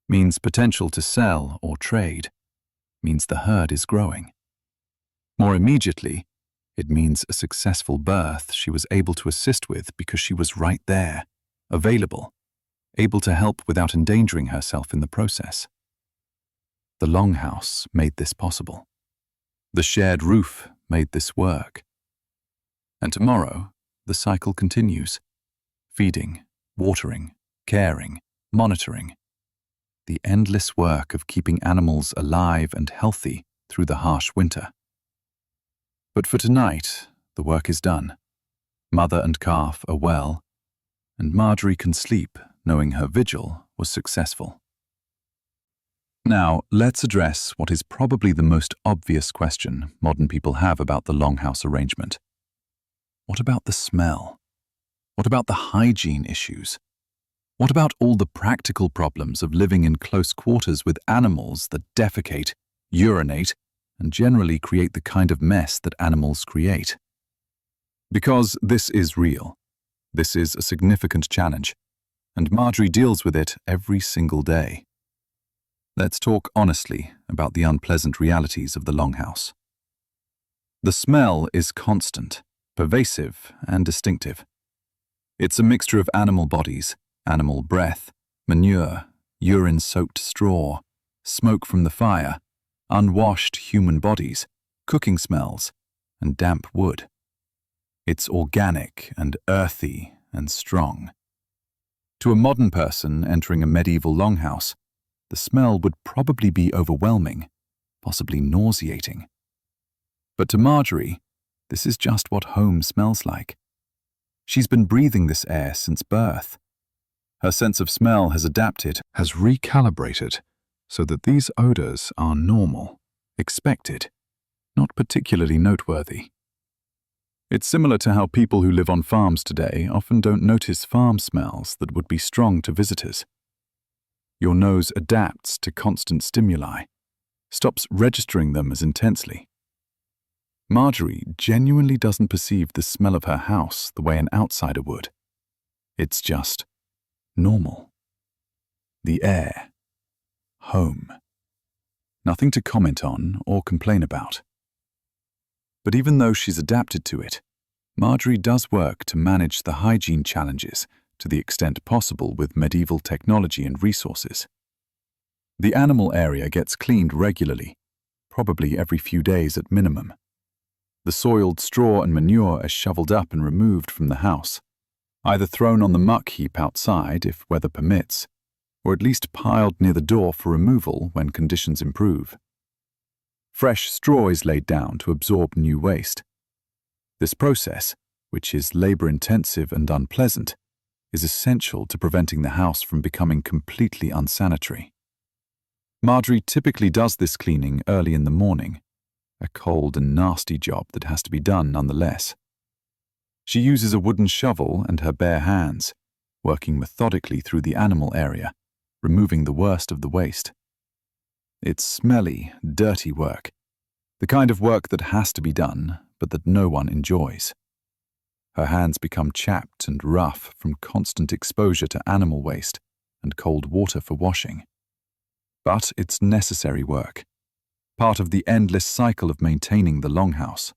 means potential to sell or trade, means the herd is growing. More immediately, it means a successful birth she was able to assist with because she was right there, available, able to help without endangering herself in the process. The longhouse made this possible. The shared roof made this work. And tomorrow, the cycle continues. Feeding, watering, caring, monitoring. The endless work of keeping animals alive and healthy through the harsh winter. But for tonight, the work is done. Mother and calf are well, and Margery can sleep knowing her vigil was successful. Now, let's address what is probably the most obvious question modern people have about the longhouse arrangement. What about the smell? What about the hygiene issues? What about all the practical problems of living in close quarters with animals that defecate, urinate, and generally create the kind of mess that animals create? Because this is real. This is a significant challenge, and Margery deals with it every single day. Let's talk honestly about the unpleasant realities of the longhouse. The smell is constant, pervasive, and distinctive. It's a mixture of animal bodies, animal breath, manure, urine-soaked straw, smoke from the fire, unwashed human bodies, cooking smells, and damp wood. It's organic and earthy and strong. To a modern person entering a medieval longhouse, the smell would probably be overwhelming, possibly nauseating. But to Margery, this is just what home smells like. She's been breathing this air since birth. Her sense of smell has adapted, has recalibrated, so that these odors are normal, expected, not particularly noteworthy. It's similar to how people who live on farms today often don't notice farm smells that would be strong to visitors. Your nose adapts to constant stimuli, stops registering them as intensely. Margery genuinely doesn't perceive the smell of her house the way an outsider would. It's just normal. The air. Home. Nothing to comment on or complain about. But even though she's adapted to it, Margery does work to manage the hygiene challenges to the extent possible with medieval technology and resources. The animal area gets cleaned regularly, probably every few days at minimum. The soiled straw and manure are shoveled up and removed from the house, either thrown on the muck heap outside if weather permits, or at least piled near the door for removal when conditions improve. Fresh straw is laid down to absorb new waste. This process, which is labor-intensive and unpleasant, is essential to preventing the house from becoming completely unsanitary. Margery typically does this cleaning early in the morning, a cold and nasty job that has to be done nonetheless. She uses a wooden shovel and her bare hands, working methodically through the animal area, removing the worst of the waste. It's smelly, dirty work, the kind of work that has to be done, but that no one enjoys. Her hands become chapped and rough from constant exposure to animal waste and cold water for washing. But it's necessary work, part of the endless cycle of maintaining the longhouse.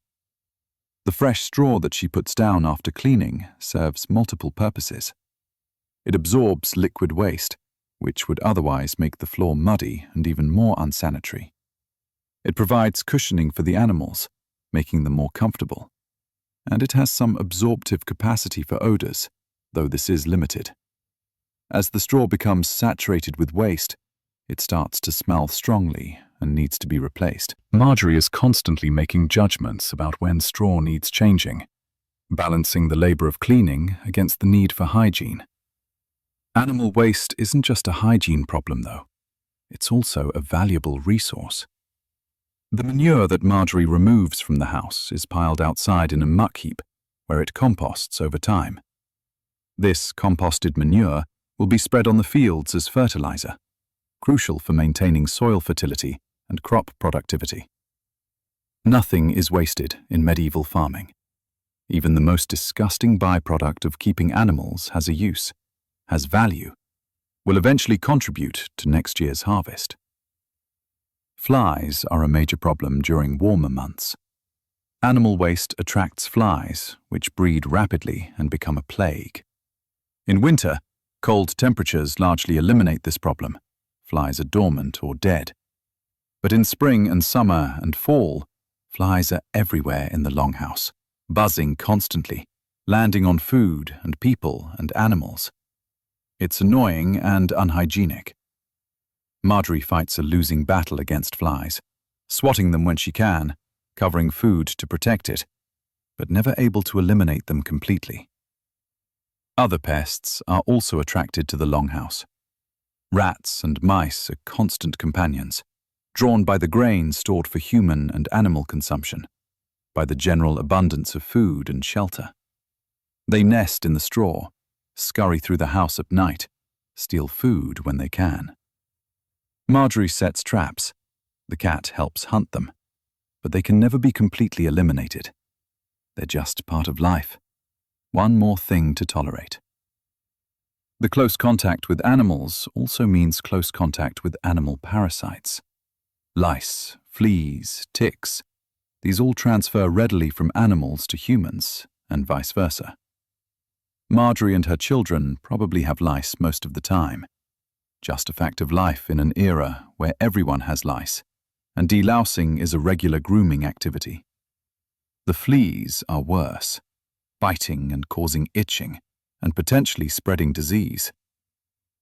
The fresh straw that she puts down after cleaning serves multiple purposes. It absorbs liquid waste, which would otherwise make the floor muddy and even more unsanitary. It provides cushioning for the animals, making them more comfortable. And it has some absorptive capacity for odors, though this is limited. As the straw becomes saturated with waste, it starts to smell strongly and needs to be replaced. Margery is constantly making judgments about when straw needs changing, balancing the labor of cleaning against the need for hygiene. Animal waste isn't just a hygiene problem, though. It's also a valuable resource. The manure that Margery removes from the house is piled outside in a muck heap, where it composts over time. This composted manure will be spread on the fields as fertilizer, crucial for maintaining soil fertility and crop productivity. Nothing is wasted in medieval farming. Even the most disgusting byproduct of keeping animals has a use, has value, will eventually contribute to next year's harvest. Flies are a major problem during warmer months. Animal waste attracts flies, which breed rapidly and become a plague. In winter, cold temperatures largely eliminate this problem. Flies are dormant or dead. But in spring and summer and fall, flies are everywhere in the longhouse, buzzing constantly, landing on food and people and animals. It's annoying and unhygienic. Margery fights a losing battle against flies, swatting them when she can, covering food to protect it, but never able to eliminate them completely. Other pests are also attracted to the longhouse. Rats and mice are constant companions, drawn by the grain stored for human and animal consumption, by the general abundance of food and shelter. They nest in the straw, scurry through the house at night, steal food when they can. Margery sets traps. The cat helps hunt them, but they can never be completely eliminated. They're just part of life. One more thing to tolerate. The close contact with animals also means close contact with animal parasites. Lice, fleas, ticks, these all transfer readily from animals to humans, and vice versa. Margery and her children probably have lice most of the time. Just a fact of life in an era where everyone has lice, and delousing is a regular grooming activity. The fleas are worse, biting and causing itching, and potentially spreading disease.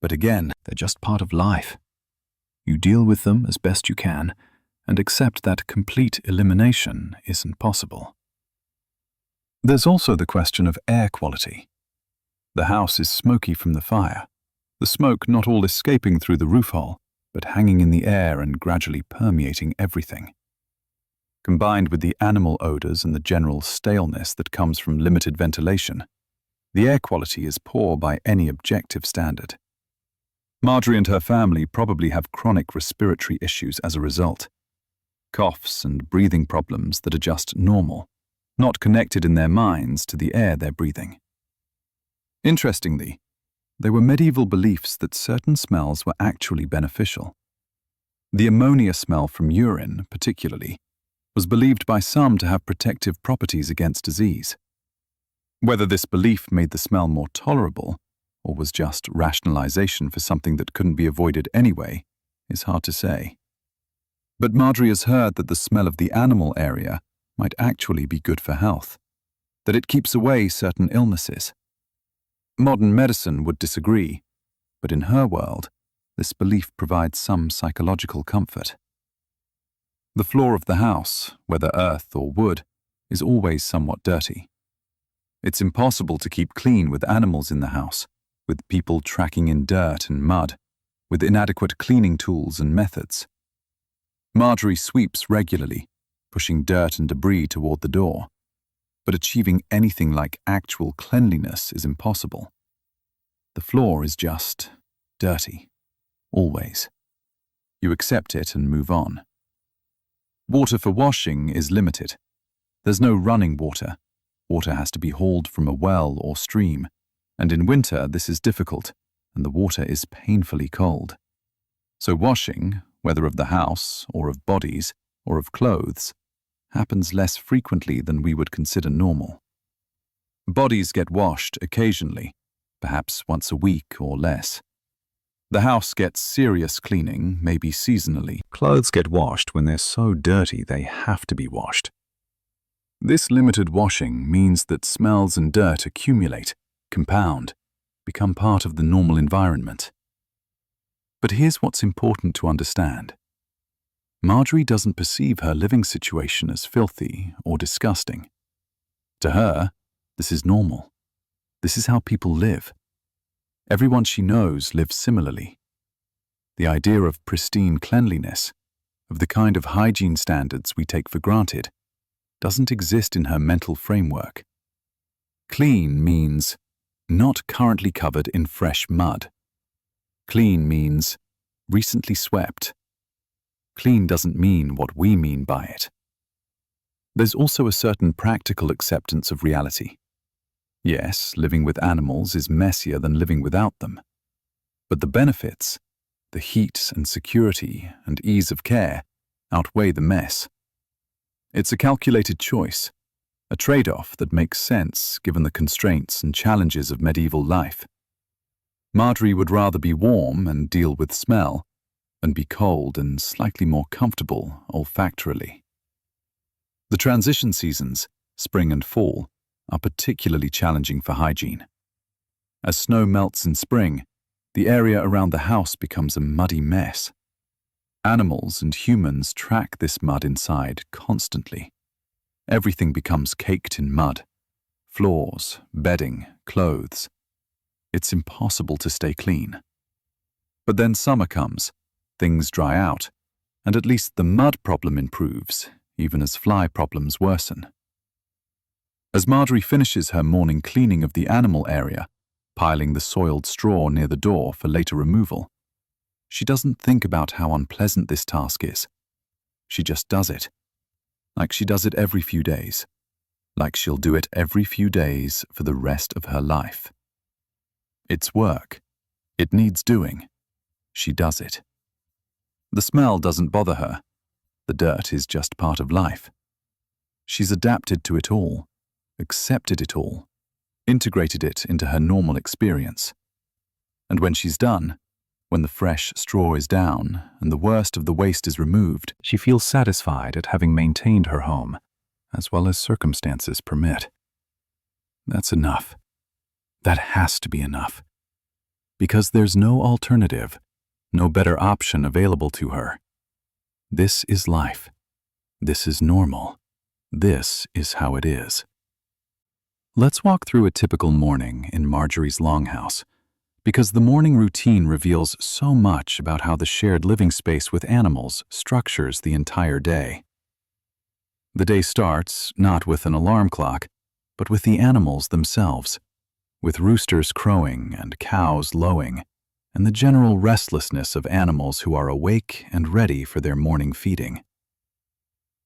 But again, they're just part of life. You deal with them as best you can, and accept that complete elimination isn't possible. There's also the question of air quality. The house is smoky from the fire, the smoke not all escaping through the roof hole, but hanging in the air and gradually permeating everything. Combined with the animal odors and the general staleness that comes from limited ventilation, the air quality is poor by any objective standard. Margery and her family probably have chronic respiratory issues as a result. Coughs and breathing problems that are just normal, not connected in their minds to the air they're breathing. Interestingly, there were medieval beliefs that certain smells were actually beneficial. The ammonia smell from urine, particularly, was believed by some to have protective properties against disease. Whether this belief made the smell more tolerable, or was just rationalization for something that couldn't be avoided anyway, is hard to say. But Margery has heard that the smell of the animal area might actually be good for health, that it keeps away certain illnesses. Modern medicine would disagree, but in her world, this belief provides some psychological comfort. The floor of the house, whether earth or wood, is always somewhat dirty. It's impossible to keep clean with animals in the house, with people tracking in dirt and mud, with inadequate cleaning tools and methods. Margery sweeps regularly, pushing dirt and debris toward the door, but achieving anything like actual cleanliness is impossible. The floor is just dirty, always. You accept it and move on. Water for washing is limited. There's no running water. Water has to be hauled from a well or stream, and in winter this is difficult, and the water is painfully cold. So washing, whether of the house or of bodies or of clothes, happens less frequently than we would consider normal. Bodies get washed occasionally, perhaps once a week or less. The house gets serious cleaning, maybe seasonally. Clothes get washed when they're so dirty they have to be washed. This limited washing means that smells and dirt accumulate, compound, become part of the normal environment. But here's what's important to understand. Margery doesn't perceive her living situation as filthy or disgusting. To her, this is normal. This is how people live. Everyone she knows lives similarly. The idea of pristine cleanliness, of the kind of hygiene standards we take for granted, doesn't exist in her mental framework. Clean means not currently covered in fresh mud. Clean means recently swept. Clean doesn't mean what we mean by it. There's also a certain practical acceptance of reality. Yes, living with animals is messier than living without them. But the benefits, the heat and security and ease of care, outweigh the mess. It's a calculated choice, a trade-off that makes sense given the constraints and challenges of medieval life. Margery would rather be warm and deal with smell than be cold and slightly more comfortable olfactorily. The transition seasons, spring and fall, are particularly challenging for hygiene. As snow melts in spring, the area around the house becomes a muddy mess. Animals and humans track this mud inside constantly. Everything becomes caked in mud. Floors, bedding, clothes. It's impossible to stay clean. But then summer comes, things dry out, and at least the mud problem improves, even as fly problems worsen. As Margery finishes her morning cleaning of the animal area, piling the soiled straw near the door for later removal, she doesn't think about how unpleasant this task is. She just does it. Like she does it every few days. Like she'll do it every few days for the rest of her life. It's work. It needs doing. She does it. The smell doesn't bother her. The dirt is just part of life. She's adapted to it all, accepted it all, integrated it into her normal experience. And when she's done, when the fresh straw is down and the worst of the waste is removed, she feels satisfied at having maintained her home, as well as circumstances permit. That's enough. That has to be enough. Because there's no alternative, no better option available to her. This is life. This is normal. This is how it is. Let's walk through a typical morning in Margery's longhouse, because the morning routine reveals so much about how the shared living space with animals structures the entire day. The day starts not with an alarm clock, but with the animals themselves, with roosters crowing and cows lowing, and the general restlessness of animals who are awake and ready for their morning feeding.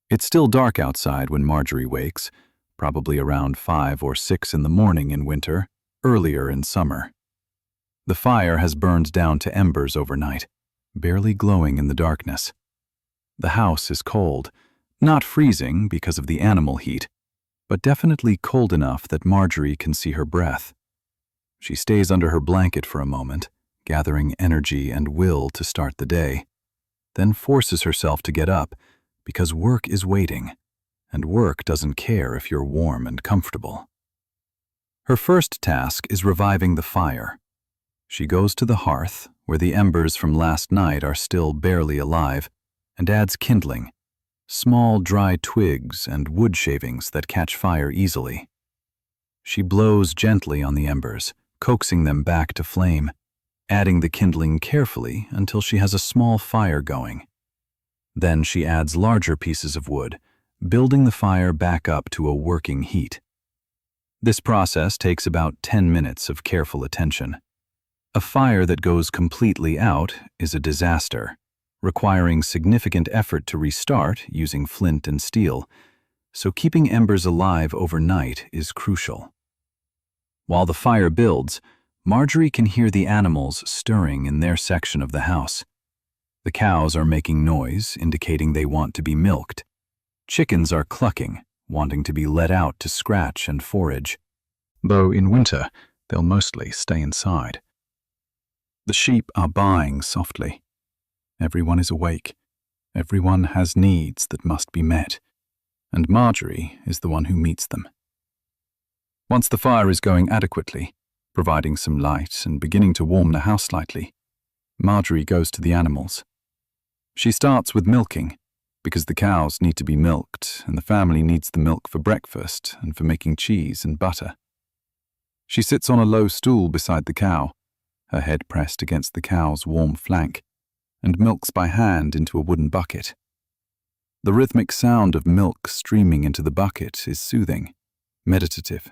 It's still dark outside when Margery wakes, probably around 5 or 6 in the morning in winter, earlier in summer. The fire has burned down to embers overnight, barely glowing in the darkness. The house is cold, not freezing because of the animal heat, but definitely cold enough that Margery can see her breath. She stays under her blanket for a moment, gathering energy and will to start the day, then forces herself to get up because work is waiting, and work doesn't care if you're warm and comfortable. Her first task is reviving the fire. She goes to the hearth, where the embers from last night are still barely alive, and adds kindling, small dry twigs and wood shavings that catch fire easily. She blows gently on the embers, coaxing them back to flame, adding the kindling carefully until she has a small fire going. Then she adds larger pieces of wood, building the fire back up to a working heat. This process takes about 10 minutes of careful attention. A fire that goes completely out is a disaster, requiring significant effort to restart using flint and steel, so keeping embers alive overnight is crucial. While the fire builds, Margery can hear the animals stirring in their section of the house. The cows are making noise, indicating they want to be milked. Chickens are clucking, wanting to be let out to scratch and forage, though in winter they'll mostly stay inside. The sheep are baaing softly. Everyone is awake. Everyone has needs that must be met, and Margery is the one who meets them. Once the fire is going adequately, providing some light and beginning to warm the house slightly, Margery goes to the animals. She starts with milking, because the cows need to be milked and the family needs the milk for breakfast and for making cheese and butter. She sits on a low stool beside the cow, her head pressed against the cow's warm flank, and milks by hand into a wooden bucket. The rhythmic sound of milk streaming into the bucket is soothing, meditative.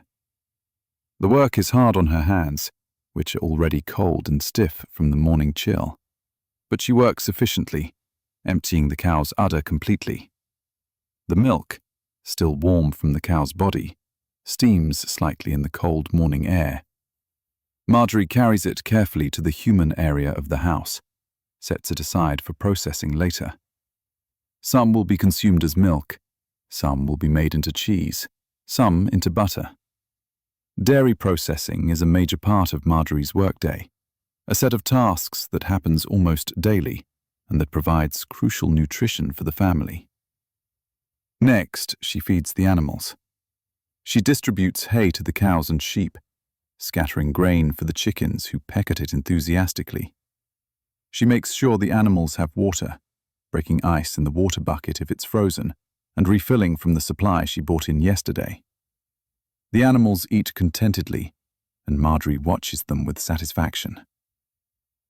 The work is hard on her hands, which are already cold and stiff from the morning chill, but she works efficiently, emptying the cow's udder completely. The milk, still warm from the cow's body, steams slightly in the cold morning air. Margery carries it carefully to the human area of the house, sets it aside for processing later. Some will be consumed as milk, some will be made into cheese, some into butter. Dairy processing is a major part of Margery's workday, a set of tasks that happens almost daily and that provides crucial nutrition for the family. Next, she feeds the animals. She distributes hay to the cows and sheep, scattering grain for the chickens who peck at it enthusiastically. She makes sure the animals have water, breaking ice in the water bucket if it's frozen, and refilling from the supply she bought in yesterday. The animals eat contentedly, and Margery watches them with satisfaction.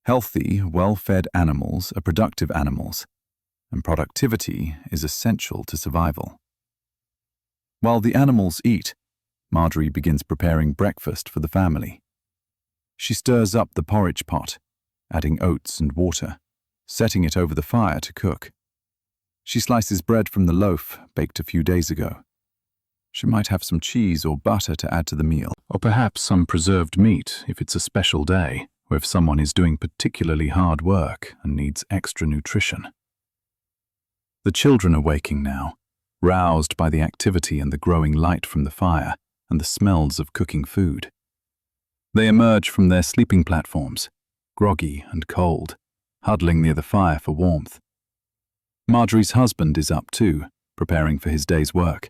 Healthy, well-fed animals are productive animals, and productivity is essential to survival. While the animals eat, Margery begins preparing breakfast for the family. She stirs up the porridge pot, adding oats and water, setting it over the fire to cook. She slices bread from the loaf baked a few days ago. She might have some cheese or butter to add to the meal, or perhaps some preserved meat if it's a special day, or if someone is doing particularly hard work and needs extra nutrition. The children are waking now, roused by the activity and the growing light from the fire and the smells of cooking food. They emerge from their sleeping platforms, groggy and cold, huddling near the fire for warmth. Margery's husband is up too, preparing for his day's work.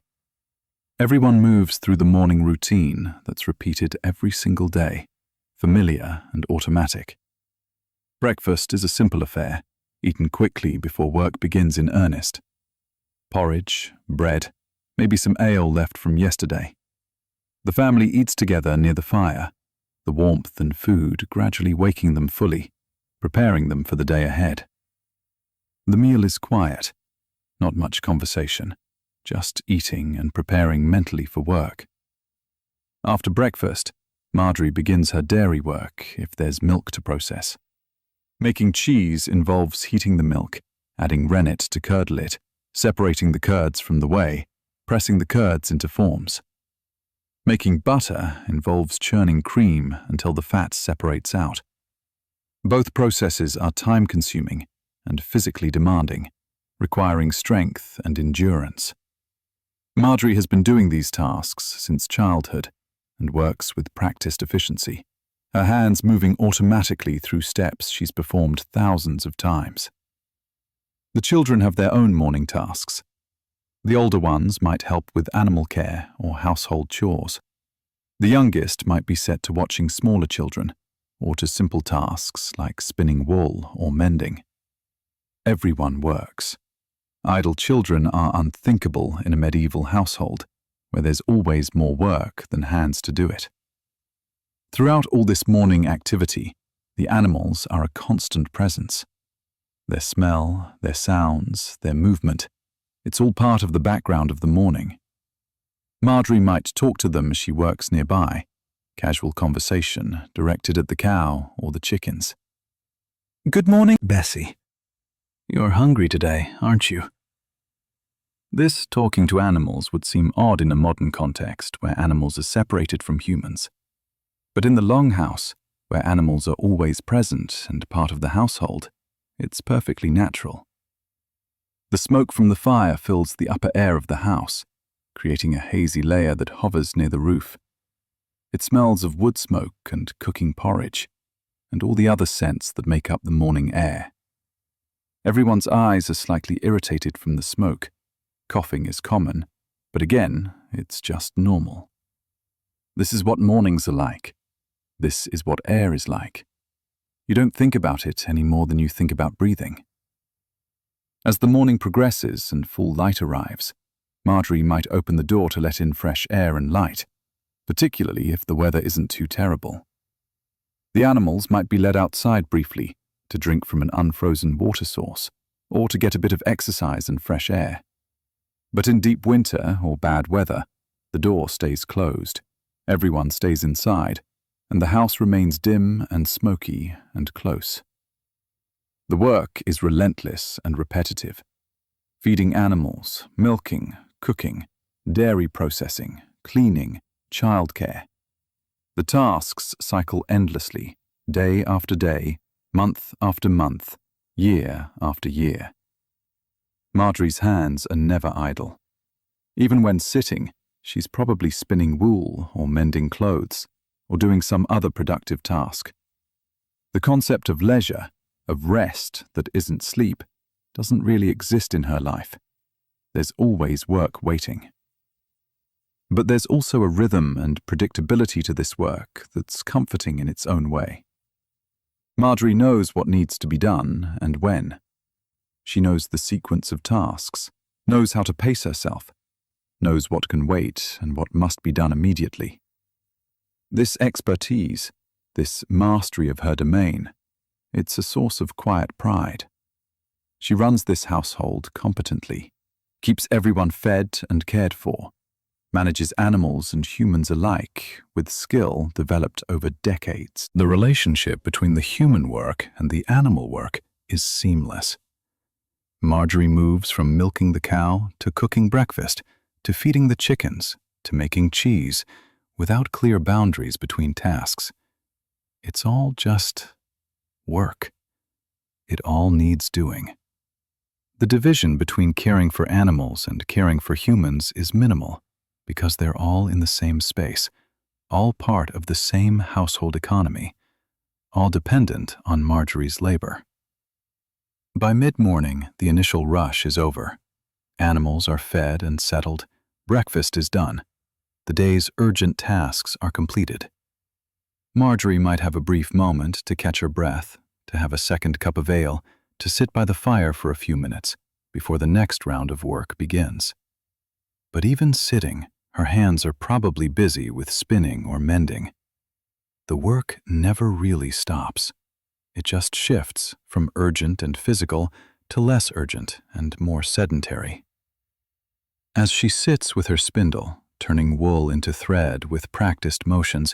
Everyone moves through the morning routine that's repeated every single day, familiar and automatic. Breakfast is a simple affair, eaten quickly before work begins in earnest. Porridge, bread, maybe some ale left from yesterday. The family eats together near the fire, the warmth and food gradually waking them fully, preparing them for the day ahead. The meal is quiet, not much conversation, just eating and preparing mentally for work. After breakfast, Margery begins her dairy work if there's milk to process. Making cheese involves heating the milk, adding rennet to curdle it, separating the curds from the whey, pressing the curds into forms. Making butter involves churning cream until the fat separates out. Both processes are time-consuming and physically demanding, requiring strength and endurance. Margery has been doing these tasks since childhood and works with practiced efficiency, her hands moving automatically through steps she's performed thousands of times. The children have their own morning tasks. The older ones might help with animal care or household chores. The youngest might be set to watching smaller children or to simple tasks like spinning wool or mending. Everyone works. Idle children are unthinkable in a medieval household, where there's always more work than hands to do it. Throughout all this morning activity, the animals are a constant presence. Their smell, their sounds, their movement, it's all part of the background of the morning. Margery might talk to them as she works nearby, casual conversation directed at the cow or the chickens. "Good morning, Bessie. You're hungry today, aren't you?" This talking to animals would seem odd in a modern context where animals are separated from humans. But in the longhouse, where animals are always present and part of the household, it's perfectly natural. The smoke from the fire fills the upper air of the house, creating a hazy layer that hovers near the roof. It smells of wood smoke and cooking porridge, and all the other scents that make up the morning air. Everyone's eyes are slightly irritated from the smoke. Coughing is common, but again, it's just normal. This is what mornings are like. This is what air is like. You don't think about it any more than you think about breathing. As the morning progresses and full light arrives, Margery might open the door to let in fresh air and light, particularly if the weather isn't too terrible. The animals might be led outside briefly to drink from an unfrozen water source, or to get a bit of exercise and fresh air. But in deep winter or bad weather, the door stays closed, everyone stays inside, and the house remains dim and smoky and close. The work is relentless and repetitive. Feeding animals, milking, cooking, dairy processing, cleaning, childcare. The tasks cycle endlessly, day after day, month after month, year after year. Margery's hands are never idle. Even when sitting, she's probably spinning wool or mending clothes, or doing some other productive task. The concept of leisure, of rest that isn't sleep, doesn't really exist in her life. There's always work waiting. But there's also a rhythm and predictability to this work that's comforting in its own way. Margery knows what needs to be done and when. She knows the sequence of tasks, knows how to pace herself, knows what can wait and what must be done immediately. This expertise, this mastery of her domain, it's a source of quiet pride. She runs this household competently, keeps everyone fed and cared for, manages animals and humans alike with skill developed over decades. The relationship between the human work and the animal work is seamless. Margery moves from milking the cow to cooking breakfast, to feeding the chickens, to making cheese, without clear boundaries between tasks. It's all just work. It all needs doing. The division between caring for animals and caring for humans is minimal, because they're all in the same space, all part of the same household economy, all dependent on Margery's labor. By mid-morning, the initial rush is over. Animals are fed and settled, breakfast is done. The day's urgent tasks are completed. Margery might have a brief moment to catch her breath, to have a second cup of ale, to sit by the fire for a few minutes before the next round of work begins. But even sitting, her hands are probably busy with spinning or mending. The work never really stops. It just shifts from urgent and physical to less urgent and more sedentary. As she sits with her spindle, turning wool into thread with practiced motions,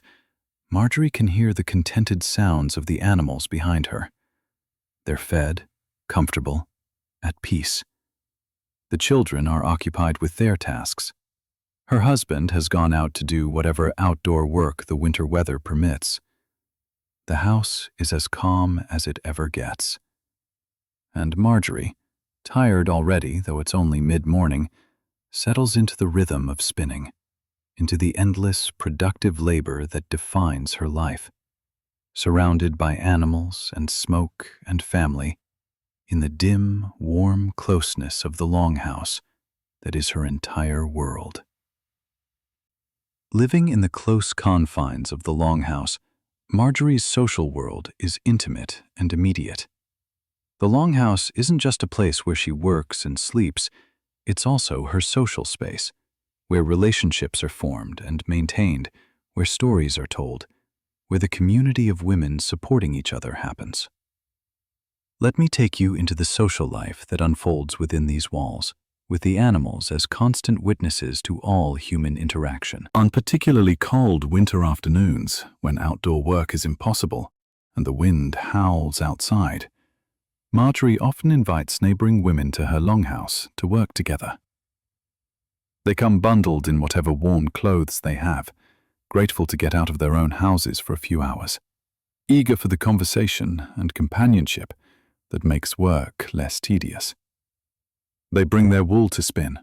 Margery can hear the contented sounds of the animals behind her. They're fed, comfortable, at peace. The children are occupied with their tasks. Her husband has gone out to do whatever outdoor work the winter weather permits. The house is as calm as it ever gets. And Margery, tired already, though it's only mid-morning, settles into the rhythm of spinning, into the endless, productive labor that defines her life, surrounded by animals and smoke and family, in the dim, warm closeness of the longhouse that is her entire world. Living in the close confines of the longhouse, Margery's social world is intimate and immediate. The longhouse isn't just a place where she works and sleeps, it's also her social space, where relationships are formed and maintained, where stories are told, where the community of women supporting each other happens. Let me take you into the social life that unfolds within these walls, with the animals as constant witnesses to all human interaction. On particularly cold winter afternoons, when outdoor work is impossible and the wind howls outside, Margery often invites neighboring women to her longhouse to work together. They come bundled in whatever warm clothes they have, grateful to get out of their own houses for a few hours, eager for the conversation and companionship that makes work less tedious. They bring their wool to spin,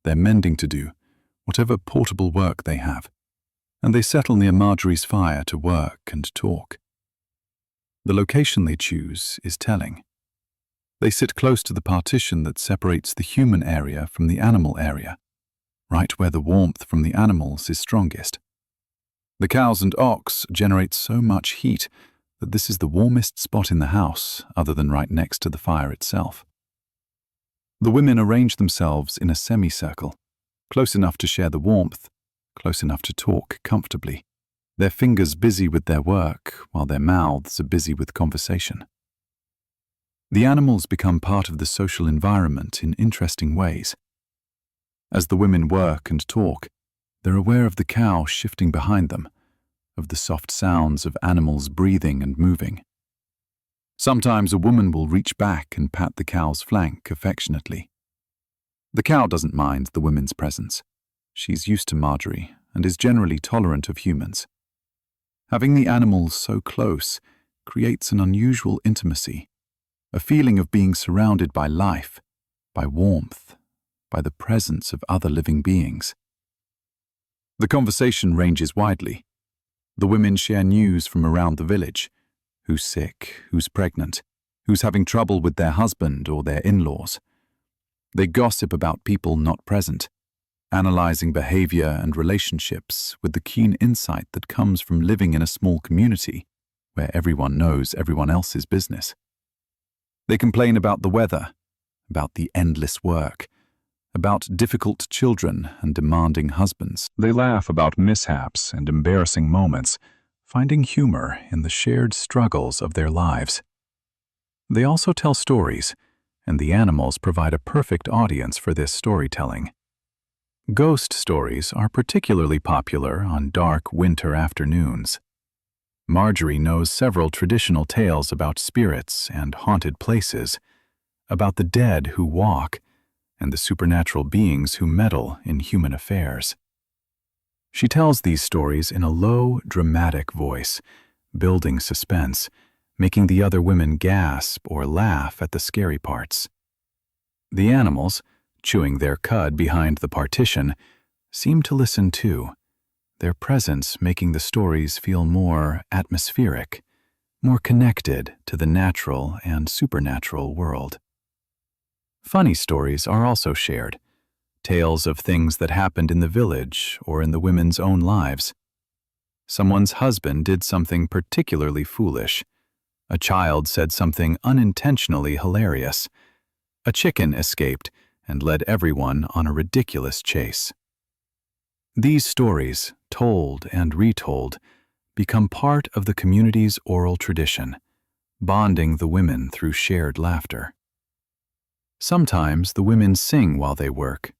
their mending to do, whatever portable work they have, and they settle near Margery's fire to work and talk. The location they choose is telling. They sit close to the partition that separates the human area from the animal area, right where the warmth from the animals is strongest. The cows and ox generate so much heat that this is the warmest spot in the house other than right next to the fire itself. The women arrange themselves in a semicircle, close enough to share the warmth, close enough to talk comfortably, their fingers busy with their work while their mouths are busy with conversation. The animals become part of the social environment in interesting ways. As the women work and talk, they're aware of the cow shifting behind them, of the soft sounds of animals breathing and moving. Sometimes a woman will reach back and pat the cow's flank affectionately. The cow doesn't mind the women's presence. She's used to Margery and is generally tolerant of humans. Having the animals so close creates an unusual intimacy, a feeling of being surrounded by life, by warmth, by the presence of other living beings. The conversation ranges widely. The women share news from around the village. Who's sick, who's pregnant, who's having trouble with their husband or their in-laws. They gossip about people not present, analyzing behavior and relationships with the keen insight that comes from living in a small community where everyone knows everyone else's business. They complain about the weather, about the endless work, about difficult children and demanding husbands. They laugh about mishaps and embarrassing moments, finding humor in the shared struggles of their lives. They also tell stories, and the animals provide a perfect audience for this storytelling. Ghost stories are particularly popular on dark winter afternoons. Margery knows several traditional tales about spirits and haunted places, about the dead who walk, and the supernatural beings who meddle in human affairs. She tells these stories in a low, dramatic voice, building suspense, making the other women gasp or laugh at the scary parts. The animals, chewing their cud behind the partition, seem to listen too, their presence making the stories feel more atmospheric, more connected to the natural and supernatural world. Funny stories are also shared, tales of things that happened in the village or in the women's own lives. Someone's husband did something particularly foolish. A child said something unintentionally hilarious. A chicken escaped and led everyone on a ridiculous chase. These stories, told and retold, become part of the community's oral tradition, bonding the women through shared laughter. Sometimes the women sing while they work.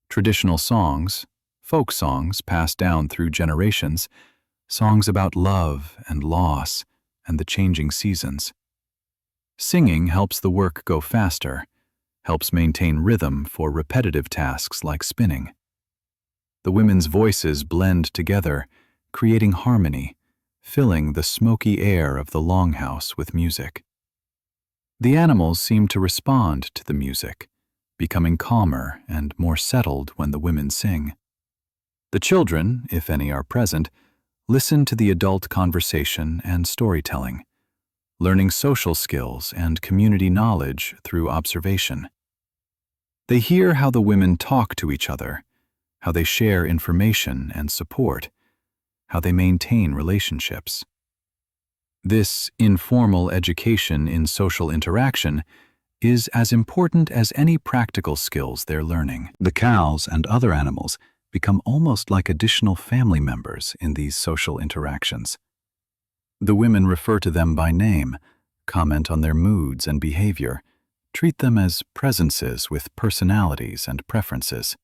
Traditional songs, folk songs passed down through generations, songs about love and loss and the changing seasons. Singing helps the work go faster, helps maintain rhythm for repetitive tasks like spinning. The women's voices blend together, creating harmony, filling the smoky air of the longhouse with music. The animals seem to respond to the music, becoming calmer and more settled when the women sing. The children, if any are present, listen to the adult conversation and storytelling, learning social skills and community knowledge through observation. They hear how the women talk to each other, how they share information and support, how they maintain relationships. This informal education in social interaction is as important as any practical skills they're learning. The cows and other animals become almost like additional family members in these social interactions. The women refer to them by name, comment on their moods and behavior, treat them as presences with personalities and preferences.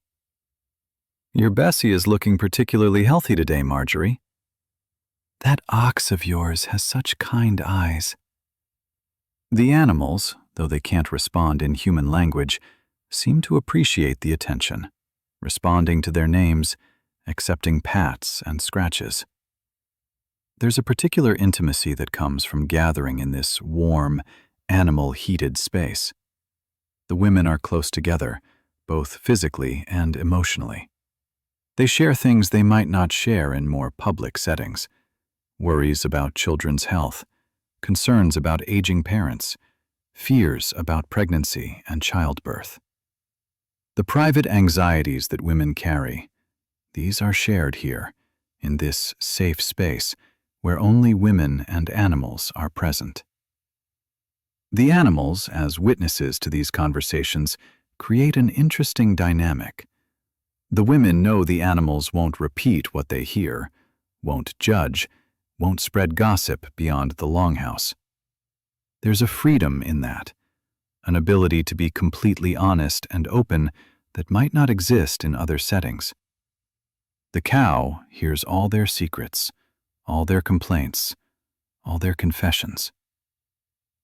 "Your Bessie is looking particularly healthy today, Margery." "That ox of yours has such kind eyes." The animals, though they can't respond in human language, seem to appreciate the attention, responding to their names, accepting pats and scratches. There's a particular intimacy that comes from gathering in this warm, animal-heated space. The women are close together, both physically and emotionally. They share things they might not share in more public settings: worries about children's health, concerns about aging parents, fears about pregnancy and childbirth. The private anxieties that women carry, these are shared here, in this safe space where only women and animals are present. The animals, as witnesses to these conversations, create an interesting dynamic. The women know the animals won't repeat what they hear, won't judge, won't spread gossip beyond the longhouse. There's a freedom in that, an ability to be completely honest and open that might not exist in other settings. The cow hears all their secrets, all their complaints, all their confessions.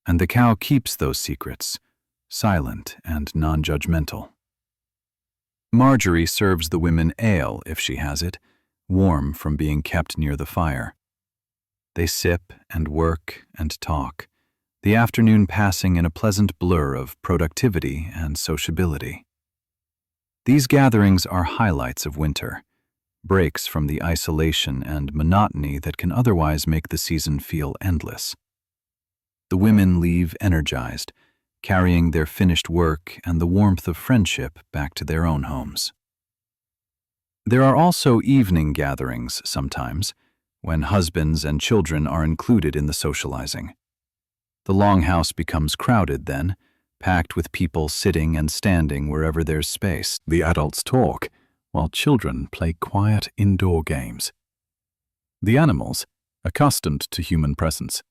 And the cow keeps those secrets, silent and non-judgmental. Margery serves the women ale if she has it, warm from being kept near the fire. They sip and work and talk, the afternoon passing in a pleasant blur of productivity and sociability. These gatherings are highlights of winter, breaks from the isolation and monotony that can otherwise make the season feel endless. The women leave energized, carrying their finished work and the warmth of friendship back to their own homes. There are also evening gatherings sometimes, when husbands and children are included in the socializing. The longhouse becomes crowded then, packed with people sitting and standing wherever there's space. The adults talk, while children play quiet indoor games. The animals, accustomed to human presence,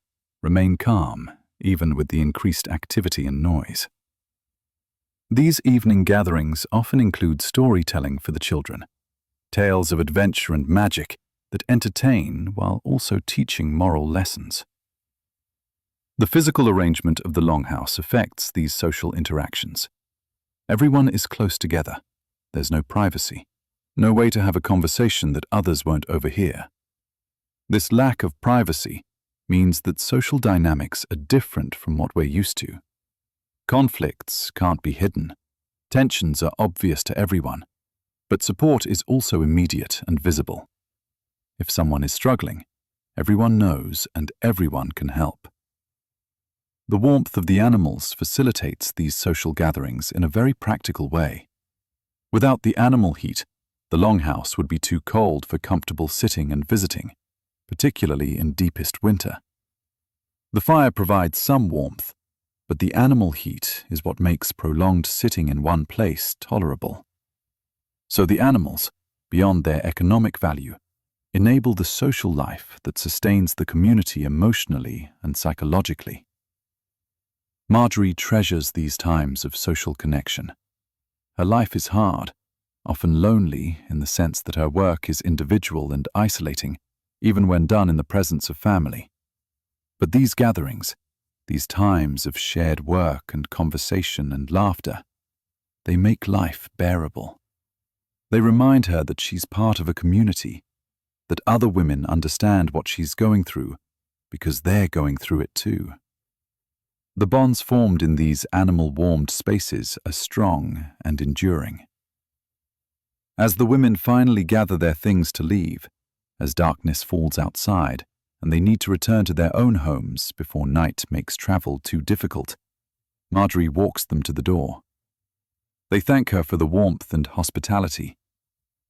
remain calm, even with the increased activity and noise. These evening gatherings often include storytelling for the children, tales of adventure and magic that entertain while also teaching moral lessons. The physical arrangement of the longhouse affects these social interactions. Everyone is close together. There's no privacy, no way to have a conversation that others won't overhear. This lack of privacy means that social dynamics are different from what we're used to. Conflicts can't be hidden. Tensions are obvious to everyone, but support is also immediate and visible. If someone is struggling, everyone knows and everyone can help. The warmth of the animals facilitates these social gatherings in a very practical way. Without the animal heat, the longhouse would be too cold for comfortable sitting and visiting, particularly in deepest winter. The fire provides some warmth, but the animal heat is what makes prolonged sitting in one place tolerable. So the animals, beyond their economic value, enable the social life that sustains the community emotionally and psychologically. Margery treasures these times of social connection. Her life is hard, often lonely in the sense that her work is individual and isolating, even when done in the presence of family. But these gatherings, these times of shared work and conversation and laughter, they make life bearable. They remind her that she's part of a community, that other women understand what she's going through because they're going through it too. The bonds formed in these animal-warmed spaces are strong and enduring. As the women finally gather their things to leave, as darkness falls outside and they need to return to their own homes before night makes travel too difficult, Margery walks them to the door. They thank her for the warmth and hospitality.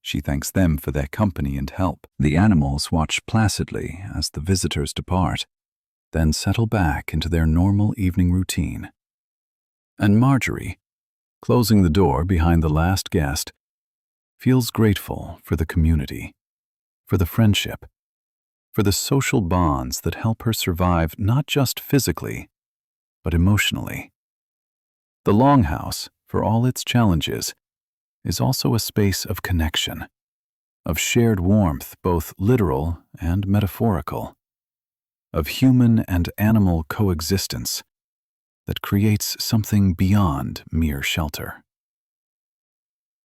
She thanks them for their company and help. The animals watch placidly as the visitors depart, then settle back into their normal evening routine. And Margery, closing the door behind the last guest, feels grateful for the community, for the friendship, for the social bonds that help her survive not just physically, but emotionally. The longhouse, for all its challenges, is also a space of connection, of shared warmth, both literal and metaphorical, of human and animal coexistence that creates something beyond mere shelter.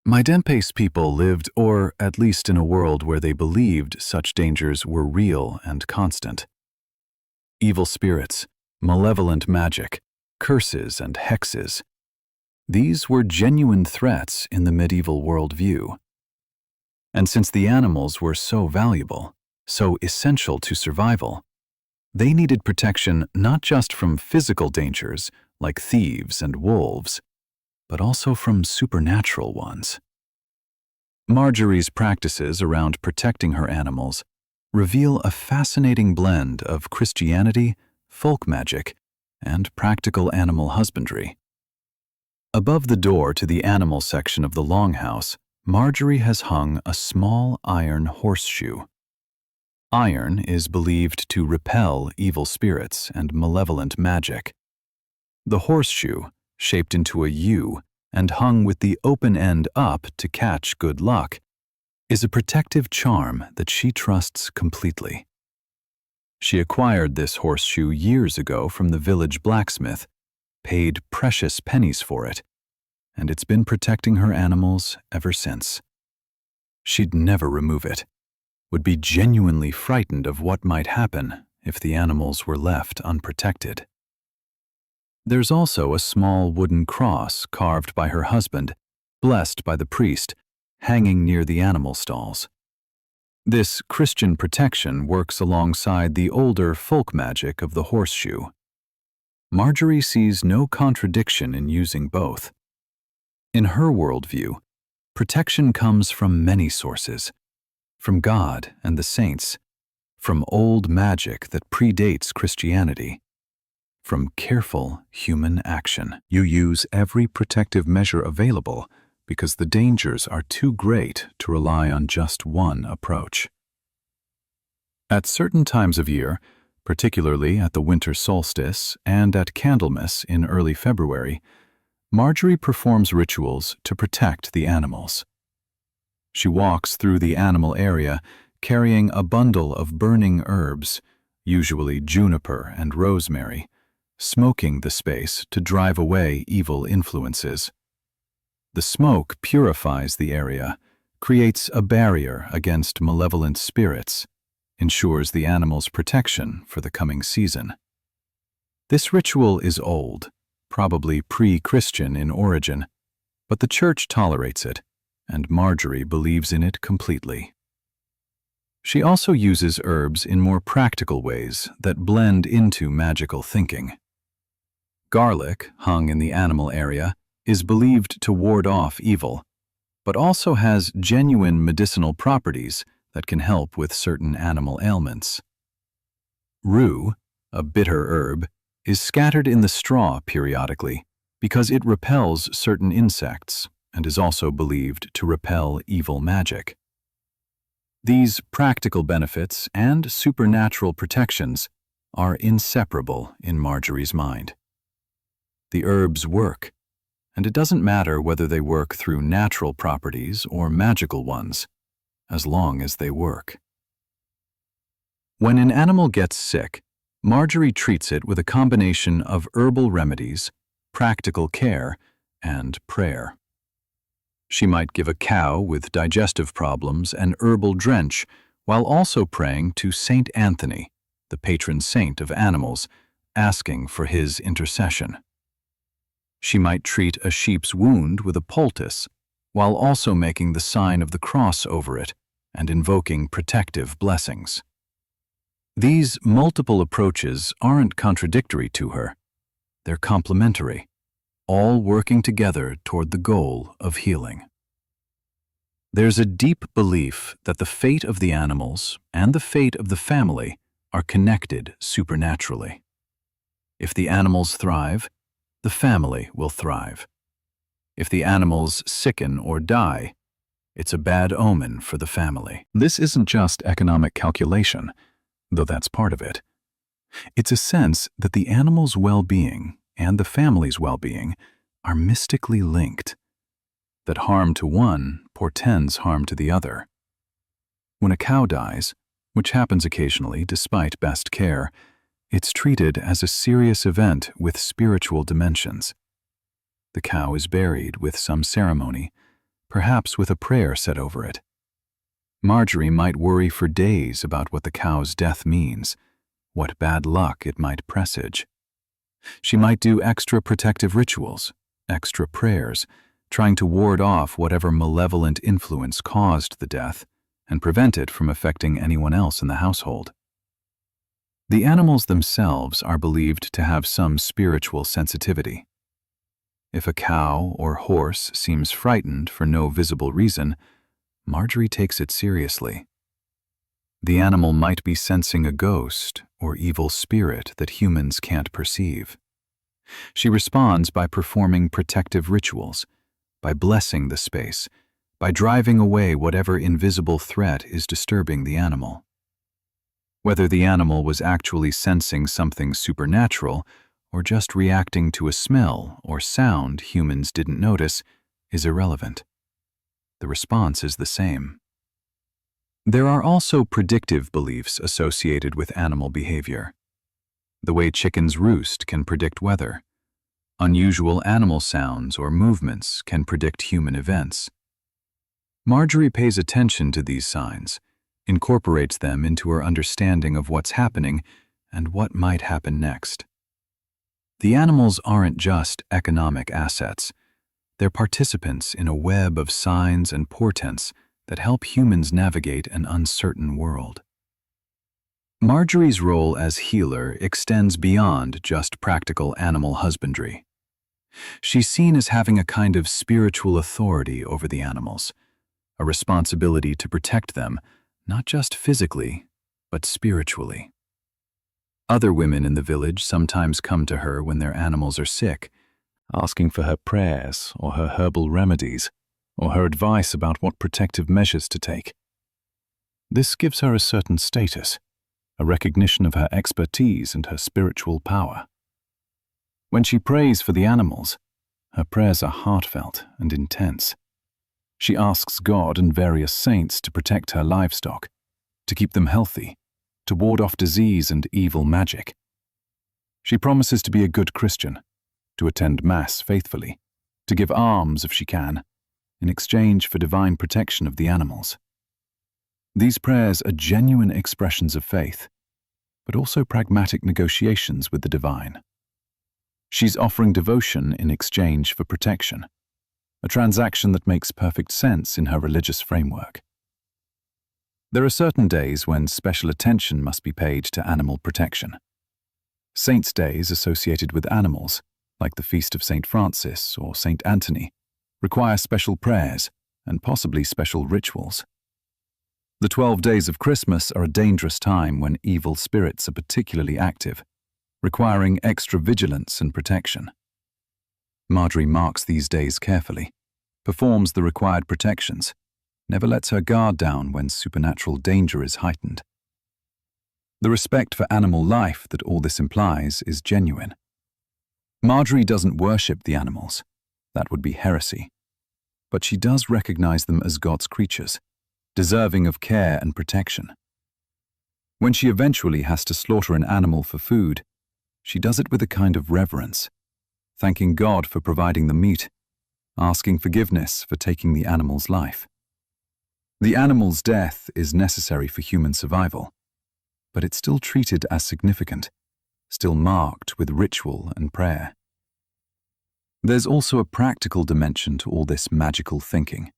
My Dempes people lived, or at least in a world where they believed such dangers were real and constant. Evil spirits, malevolent magic, curses and hexes. These were genuine threats in the medieval worldview. And since the animals were so valuable, so essential to survival, they needed protection not just from physical dangers like thieves and wolves, but also from supernatural ones. Margery's practices around protecting her animals reveal a fascinating blend of Christianity, folk magic, and practical animal husbandry. Above the door to the animal section of the longhouse, Margery has hung a small iron horseshoe. Iron is believed to repel evil spirits and malevolent magic. The horseshoe, shaped into a U and hung with the open end up to catch good luck, is a protective charm that she trusts completely. She acquired this horseshoe years ago from the village blacksmith, paid precious pennies for it, and it's been protecting her animals ever since. She'd never remove it, would be genuinely frightened of what might happen if the animals were left unprotected. There's also a small wooden cross carved by her husband, blessed by the priest, hanging near the animal stalls. This Christian protection works alongside the older folk magic of the horseshoe. Margery sees no contradiction in using both. In her worldview, protection comes from many sources, from God and the saints, from old magic that predates Christianity, from careful human action. You use every protective measure available because the dangers are too great to rely on just one approach. At certain times of year, particularly at the winter solstice and at Candlemas in early February, Margery performs rituals to protect the animals. She walks through the animal area carrying a bundle of burning herbs, usually juniper and rosemary, smoking the space to drive away evil influences. The smoke purifies the area, creates a barrier against malevolent spirits, ensures the animal's protection for the coming season. This ritual is old, probably pre-Christian in origin, but the church tolerates it, and Margery believes in it completely. She also uses herbs in more practical ways that blend into magical thinking. Garlic, hung in the animal area, is believed to ward off evil, but also has genuine medicinal properties that can help with certain animal ailments. Rue, a bitter herb, is scattered in the straw periodically because it repels certain insects and is also believed to repel evil magic. These practical benefits and supernatural protections are inseparable in Margery's mind. The herbs work, and it doesn't matter whether they work through natural properties or magical ones, as long as they work. When an animal gets sick, Margery treats it with a combination of herbal remedies, practical care, and prayer. She might give a cow with digestive problems an herbal drench while also praying to Saint Anthony, the patron saint of animals, asking for his intercession. She might treat a sheep's wound with a poultice while also making the sign of the cross over it and invoking protective blessings. These multiple approaches aren't contradictory to her. They're complementary, all working together toward the goal of healing. There's a deep belief that the fate of the animals and the fate of the family are connected supernaturally. If the animals thrive, the family will thrive. If the animals sicken or die, it's a bad omen for the family. This isn't just economic calculation, though that's part of it. It's a sense that the animal's well-being and the family's well-being are mystically linked, that harm to one portends harm to the other. When a cow dies, which happens occasionally despite best care, it's treated as a serious event with spiritual dimensions. The cow is buried with some ceremony, perhaps with a prayer said over it. Margery might worry for days about what the cow's death means, what bad luck it might presage. She might do extra protective rituals, extra prayers, trying to ward off whatever malevolent influence caused the death and prevent it from affecting anyone else in the household. The animals themselves are believed to have some spiritual sensitivity. If a cow or horse seems frightened for no visible reason, Margery takes it seriously. The animal might be sensing a ghost or evil spirit that humans can't perceive. She responds by performing protective rituals, by blessing the space, by driving away whatever invisible threat is disturbing the animal. Whether the animal was actually sensing something supernatural or just reacting to a smell or sound humans didn't notice is irrelevant. The response is the same. There are also predictive beliefs associated with animal behavior. The way chickens roost can predict weather. Unusual animal sounds or movements can predict human events. Margery pays attention to these signs, incorporates them into her understanding of what's happening and what might happen next. The animals aren't just economic assets. They're participants in a web of signs and portents that help humans navigate an uncertain world. Margery's role as healer extends beyond just practical animal husbandry. She's seen as having a kind of spiritual authority over the animals, a responsibility to protect them, not just physically, but spiritually. Other women in the village sometimes come to her when their animals are sick, asking for her prayers or her herbal remedies, or her advice about what protective measures to take. This gives her a certain status, a recognition of her expertise and her spiritual power. When she prays for the animals, her prayers are heartfelt and intense. She asks God and various saints to protect her livestock, to keep them healthy, to ward off disease and evil magic. She promises to be a good Christian, to attend Mass faithfully, to give alms if she can, in exchange for divine protection of the animals. These prayers are genuine expressions of faith, but also pragmatic negotiations with the divine. She's offering devotion in exchange for protection, a transaction that makes perfect sense in her religious framework. There are certain days when special attention must be paid to animal protection. Saints' days associated with animals, like the Feast of St. Francis or St. Anthony, require special prayers and possibly special rituals. The 12 days of Christmas are a dangerous time when evil spirits are particularly active, requiring extra vigilance and protection. Margery marks these days carefully, performs the required protections, never lets her guard down when supernatural danger is heightened. The respect for animal life that all this implies is genuine. Margery doesn't worship the animals. That would be heresy. But she does recognize them as God's creatures, deserving of care and protection. When she eventually has to slaughter an animal for food, she does it with a kind of reverence, thanking God for providing the meat, asking forgiveness for taking the animal's life. The animal's death is necessary for human survival, but it's still treated as significant, still marked with ritual and prayer. There's also a practical dimension to all this magical thinking.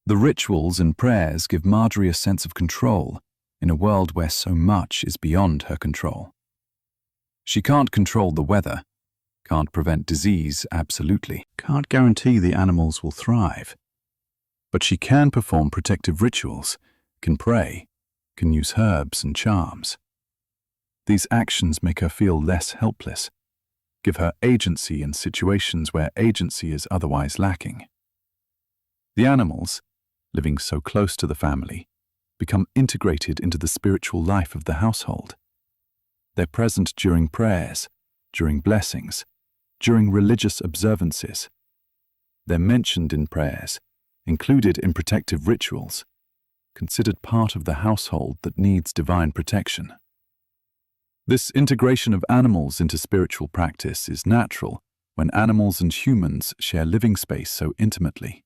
The rituals and prayers give Margery a sense of control in a world where so much is beyond her control. She can't control the weather, can't prevent disease absolutely, can't guarantee the animals will thrive. But she can perform protective rituals, can pray, can use herbs and charms. These actions make her feel less helpless, give her agency in situations where agency is otherwise lacking. The animals, living so close to the family, become integrated into the spiritual life of the household. They're present during prayers, during blessings, during religious observances. They're mentioned in prayers, included in protective rituals, considered part of the household that needs divine protection. This integration of animals into spiritual practice is natural when animals and humans share living space so intimately.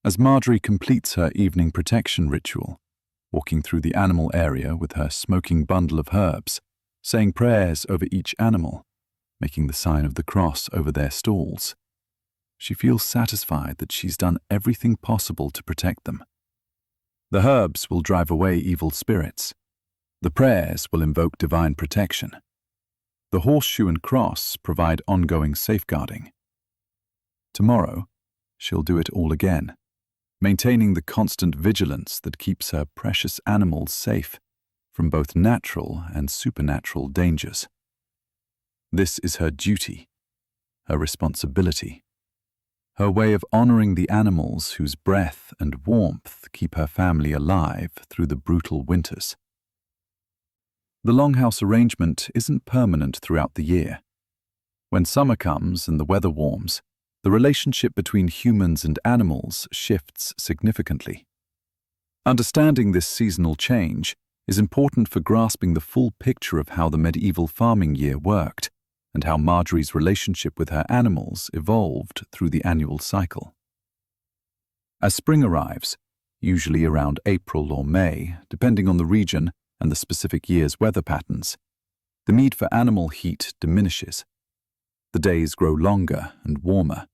As Margery completes her evening protection ritual, walking through the animal area with her smoking bundle of herbs, saying prayers over each animal, making the sign of the cross over their stalls, She feels satisfied that she's done everything possible to protect them. The herbs will drive away evil spirits. The prayers will invoke divine protection. The horseshoe and cross provide ongoing safeguarding. Tomorrow, she'll do it all again, maintaining the constant vigilance that keeps her precious animals safe from both natural and supernatural dangers. This is her duty, her responsibility, her way of honoring the animals whose breath and warmth keep her family alive through the brutal winters. The longhouse arrangement isn't permanent throughout the year. When summer comes and the weather warms, the relationship between humans and animals shifts significantly. Understanding this seasonal change is important for grasping the full picture of how the medieval farming year worked and how Margery's relationship with her animals evolved through the annual cycle. As spring arrives, usually around April or May, depending on the region and the specific year's weather patterns, the need for animal heat diminishes. The days grow longer and warmer.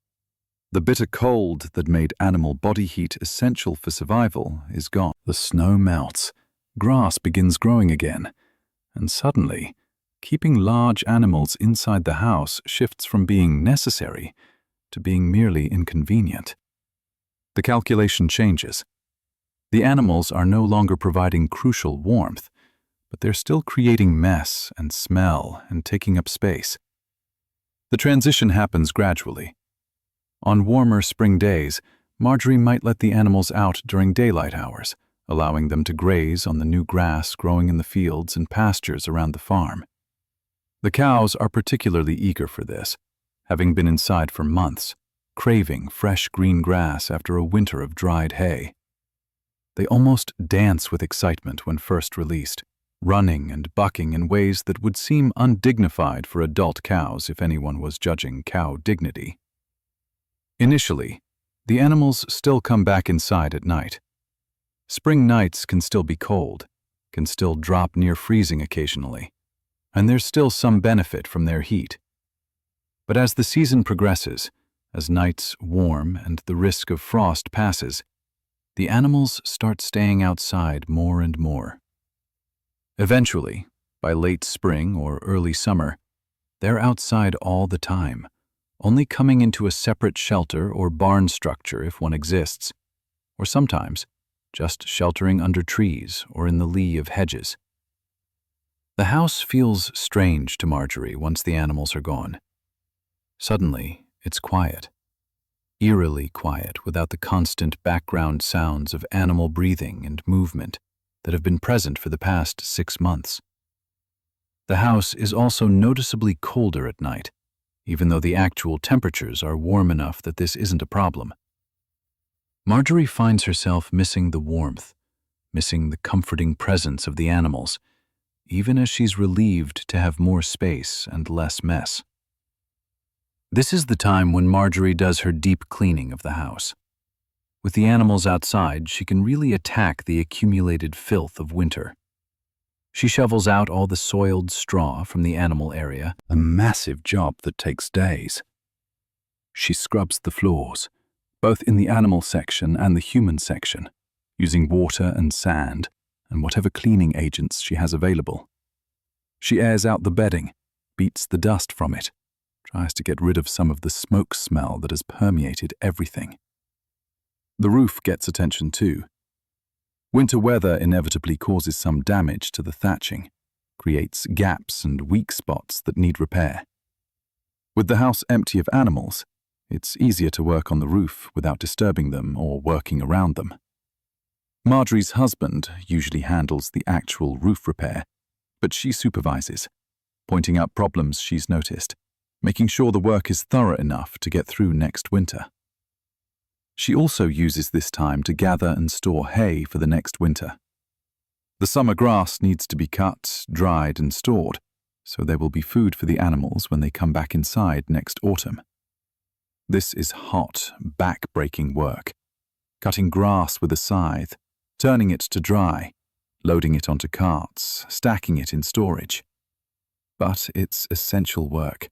The bitter cold that made animal body heat essential for survival is gone. The snow melts, grass begins growing again, and suddenly, keeping large animals inside the house shifts from being necessary to being merely inconvenient. The calculation changes. The animals are no longer providing crucial warmth, but they're still creating mess and smell and taking up space. The transition happens gradually. On warmer spring days, Margery might let the animals out during daylight hours, allowing them to graze on the new grass growing in the fields and pastures around the farm. The cows are particularly eager for this, having been inside for months, craving fresh green grass after a winter of dried hay. They almost dance with excitement when first released, running and bucking in ways that would seem undignified for adult cows if anyone was judging cow dignity. Initially, the animals still come back inside at night. Spring nights can still be cold, can still drop near freezing occasionally, and there's still some benefit from their heat. But as the season progresses, as nights warm and the risk of frost passes, the animals start staying outside more and more. Eventually, by late spring or early summer, they're outside all the time, only coming into a separate shelter or barn structure if one exists, or sometimes just sheltering under trees or in the lee of hedges. The house feels strange to Margery once the animals are gone. Suddenly, it's quiet. Eerily quiet without the constant background sounds of animal breathing and movement that have been present for the past 6 months. The house is also noticeably colder at night, even though the actual temperatures are warm enough that this isn't a problem. Margery finds herself missing the warmth, missing the comforting presence of the animals, even as she's relieved to have more space and less mess. This is the time when Margery does her deep cleaning of the house. With the animals outside, she can really attack the accumulated filth of winter. She shovels out all the soiled straw from the animal area, a massive job that takes days. She scrubs the floors, both in the animal section and the human section, using water and sand and whatever cleaning agents she has available. She airs out the bedding, beats the dust from it, tries to get rid of some of the smoke smell that has permeated everything. The roof gets attention too. Winter weather inevitably causes some damage to the thatching, creates gaps and weak spots that need repair. With the house empty of animals, it's easier to work on the roof without disturbing them or working around them. Margery's husband usually handles the actual roof repair, but she supervises, pointing out problems she's noticed, making sure the work is thorough enough to get through next winter. She also uses this time to gather and store hay for the next winter. The summer grass needs to be cut, dried, and stored, so there will be food for the animals when they come back inside next autumn. This is hot, back-breaking work, cutting grass with a scythe, turning it to dry, loading it onto carts, stacking it in storage. But it's essential work,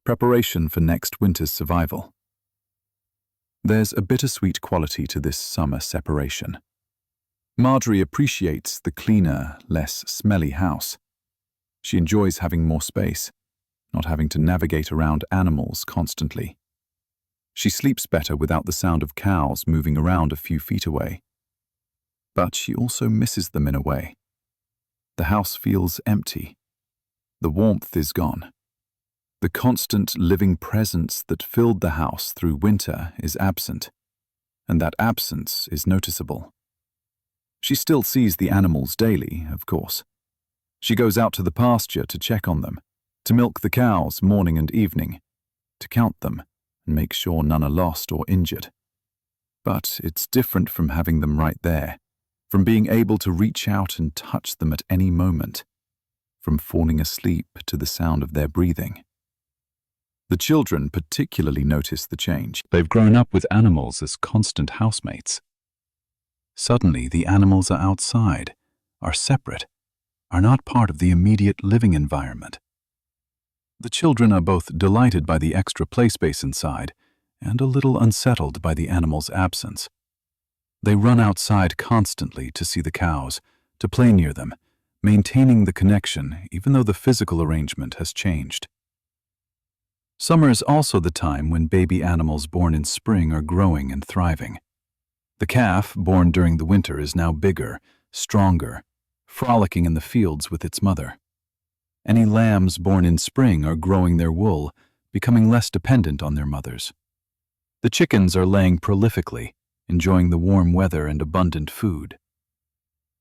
preparation for next winter's survival. There's a bittersweet quality to this summer separation. Margery appreciates the cleaner, less smelly house. She enjoys having more space, not having to navigate around animals constantly. She sleeps better without the sound of cows moving around a few feet away. But she also misses them in a way. The house feels empty. The warmth is gone. The constant living presence that filled the house through winter is absent, and that absence is noticeable. She still sees the animals daily, of course. She goes out to the pasture to check on them, to milk the cows morning and evening, to count them and make sure none are lost or injured. But it's different from having them right there, from being able to reach out and touch them at any moment, from falling asleep to the sound of their breathing. The children particularly notice the change. They've grown up with animals as constant housemates. Suddenly, the animals are outside, are separate, are not part of the immediate living environment. The children are both delighted by the extra play space inside and a little unsettled by the animals' absence. They run outside constantly to see the cows, to play near them, maintaining the connection even though the physical arrangement has changed. Summer is also the time when baby animals born in spring are growing and thriving. The calf, born during the winter, is now bigger, stronger, frolicking in the fields with its mother. Any lambs born in spring are growing their wool, becoming less dependent on their mothers. The chickens are laying prolifically, enjoying the warm weather and abundant food.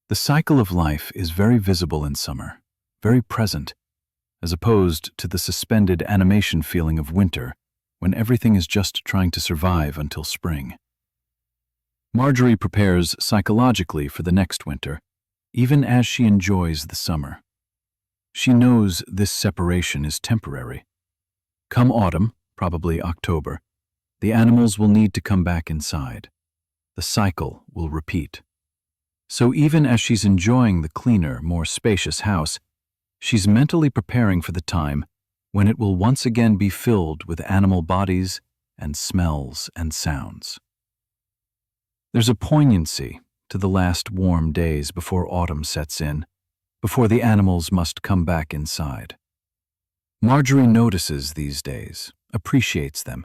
The cycle of life is very visible in summer, very present, as opposed to the suspended animation feeling of winter, when everything is just trying to survive until spring. Margery prepares psychologically for the next winter, even as she enjoys the summer. She knows this separation is temporary. Come autumn, probably October, the animals will need to come back inside. The cycle will repeat. So even as she's enjoying the cleaner, more spacious house, she's mentally preparing for the time when it will once again be filled with animal bodies and smells and sounds. There's a poignancy to the last warm days before autumn sets in, before the animals must come back inside. Margery notices these days, appreciates them,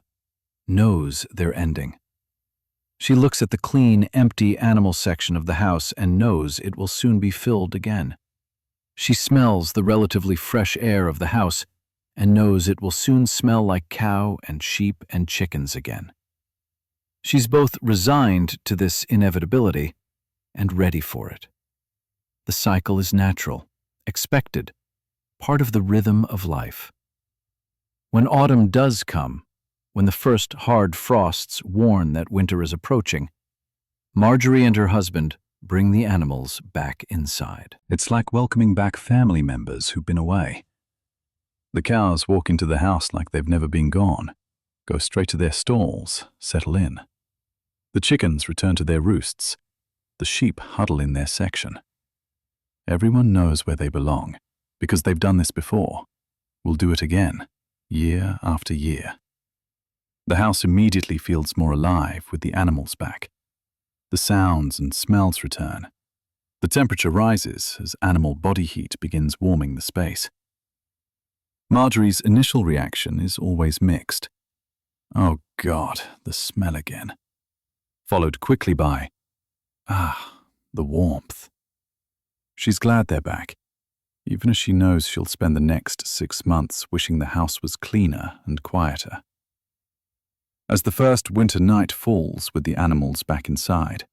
knows they're ending. She looks at the clean, empty animal section of the house and knows it will soon be filled again. She smells the relatively fresh air of the house and knows it will soon smell like cow and sheep and chickens again. She's both resigned to this inevitability and ready for it. The cycle is natural, expected, part of the rhythm of life. When autumn does come, when the first hard frosts warn that winter is approaching, Margery and her husband bring the animals back inside. It's like welcoming back family members who've been away. The cows walk into the house like they've never been gone, go straight to their stalls, settle in. The chickens return to their roosts. The sheep huddle in their section. Everyone knows where they belong, because they've done this before. Will do it again, year after year. The house immediately feels more alive with the animals back. The sounds and smells return. The temperature rises as animal body heat begins warming the space. Margery's initial reaction is always mixed. Oh God, the smell again. Followed quickly by, the warmth. She's glad they're back, even as she knows she'll spend the next 6 months wishing the house was cleaner and quieter. As the first winter night falls with the animals back inside,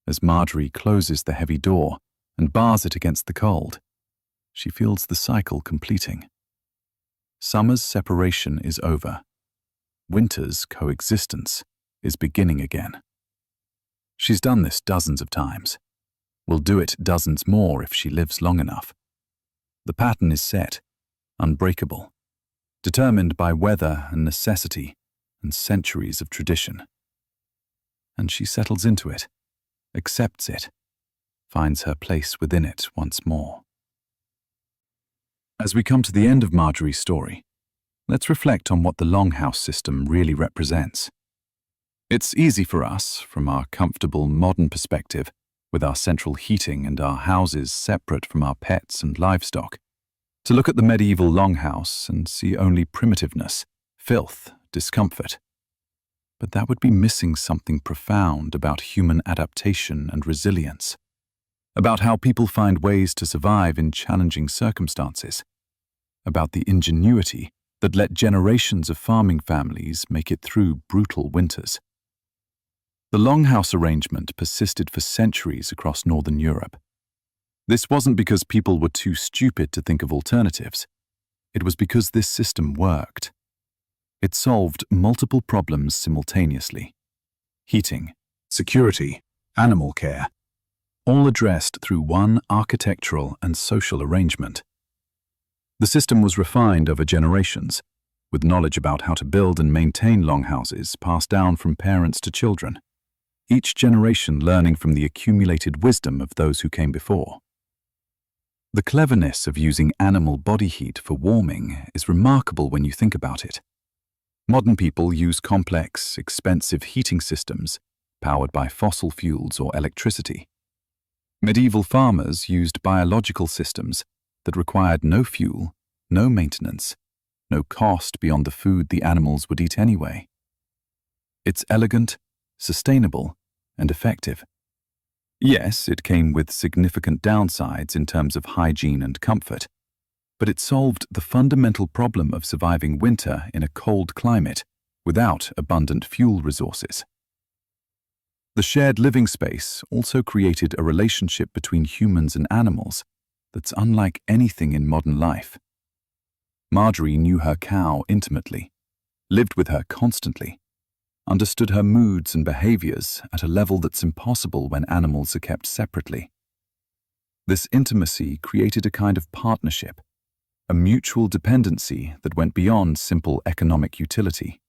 as Margery closes the heavy door and bars it against the cold, she feels the cycle completing. Summer's separation is over. Winter's coexistence is beginning again. She's done this dozens of times. Will do it dozens more if she lives long enough. The pattern is set, unbreakable, determined by weather and necessity and centuries of tradition. And she settles into it, accepts it, finds her place within it once more. As we come to the end of Margery's story, let's reflect on what the longhouse system really represents. It's easy for us, from our comfortable modern perspective, with our central heating and our houses separate from our pets and livestock, to look at the medieval longhouse and see only primitiveness, filth, discomfort. But that would be missing something profound about human adaptation and resilience, about how people find ways to survive in challenging circumstances, about the ingenuity that let generations of farming families make it through brutal winters. The longhouse arrangement persisted for centuries across Northern Europe. This wasn't because people were too stupid to think of alternatives. It was because this system worked. It solved multiple problems simultaneously: heating, security, animal care, all addressed through one architectural and social arrangement. The system was refined over generations, with knowledge about how to build and maintain longhouses passed down from parents to children, each generation learning from the accumulated wisdom of those who came before. The cleverness of using animal body heat for warming is remarkable when you think about it. Modern people use complex, expensive heating systems powered by fossil fuels or electricity. Medieval farmers used biological systems that required no fuel, no maintenance, no cost beyond the food the animals would eat anyway. It's elegant, sustainable, and effective. Yes, it came with significant downsides in terms of hygiene and comfort, but it solved the fundamental problem of surviving winter in a cold climate without abundant fuel resources. The shared living space also created a relationship between humans and animals that's unlike anything in modern life. Margery knew her cow intimately, lived with her constantly, understood her moods and behaviors at a level that's impossible when animals are kept separately. This intimacy created a kind of partnership, a mutual dependency that went beyond simple economic utility.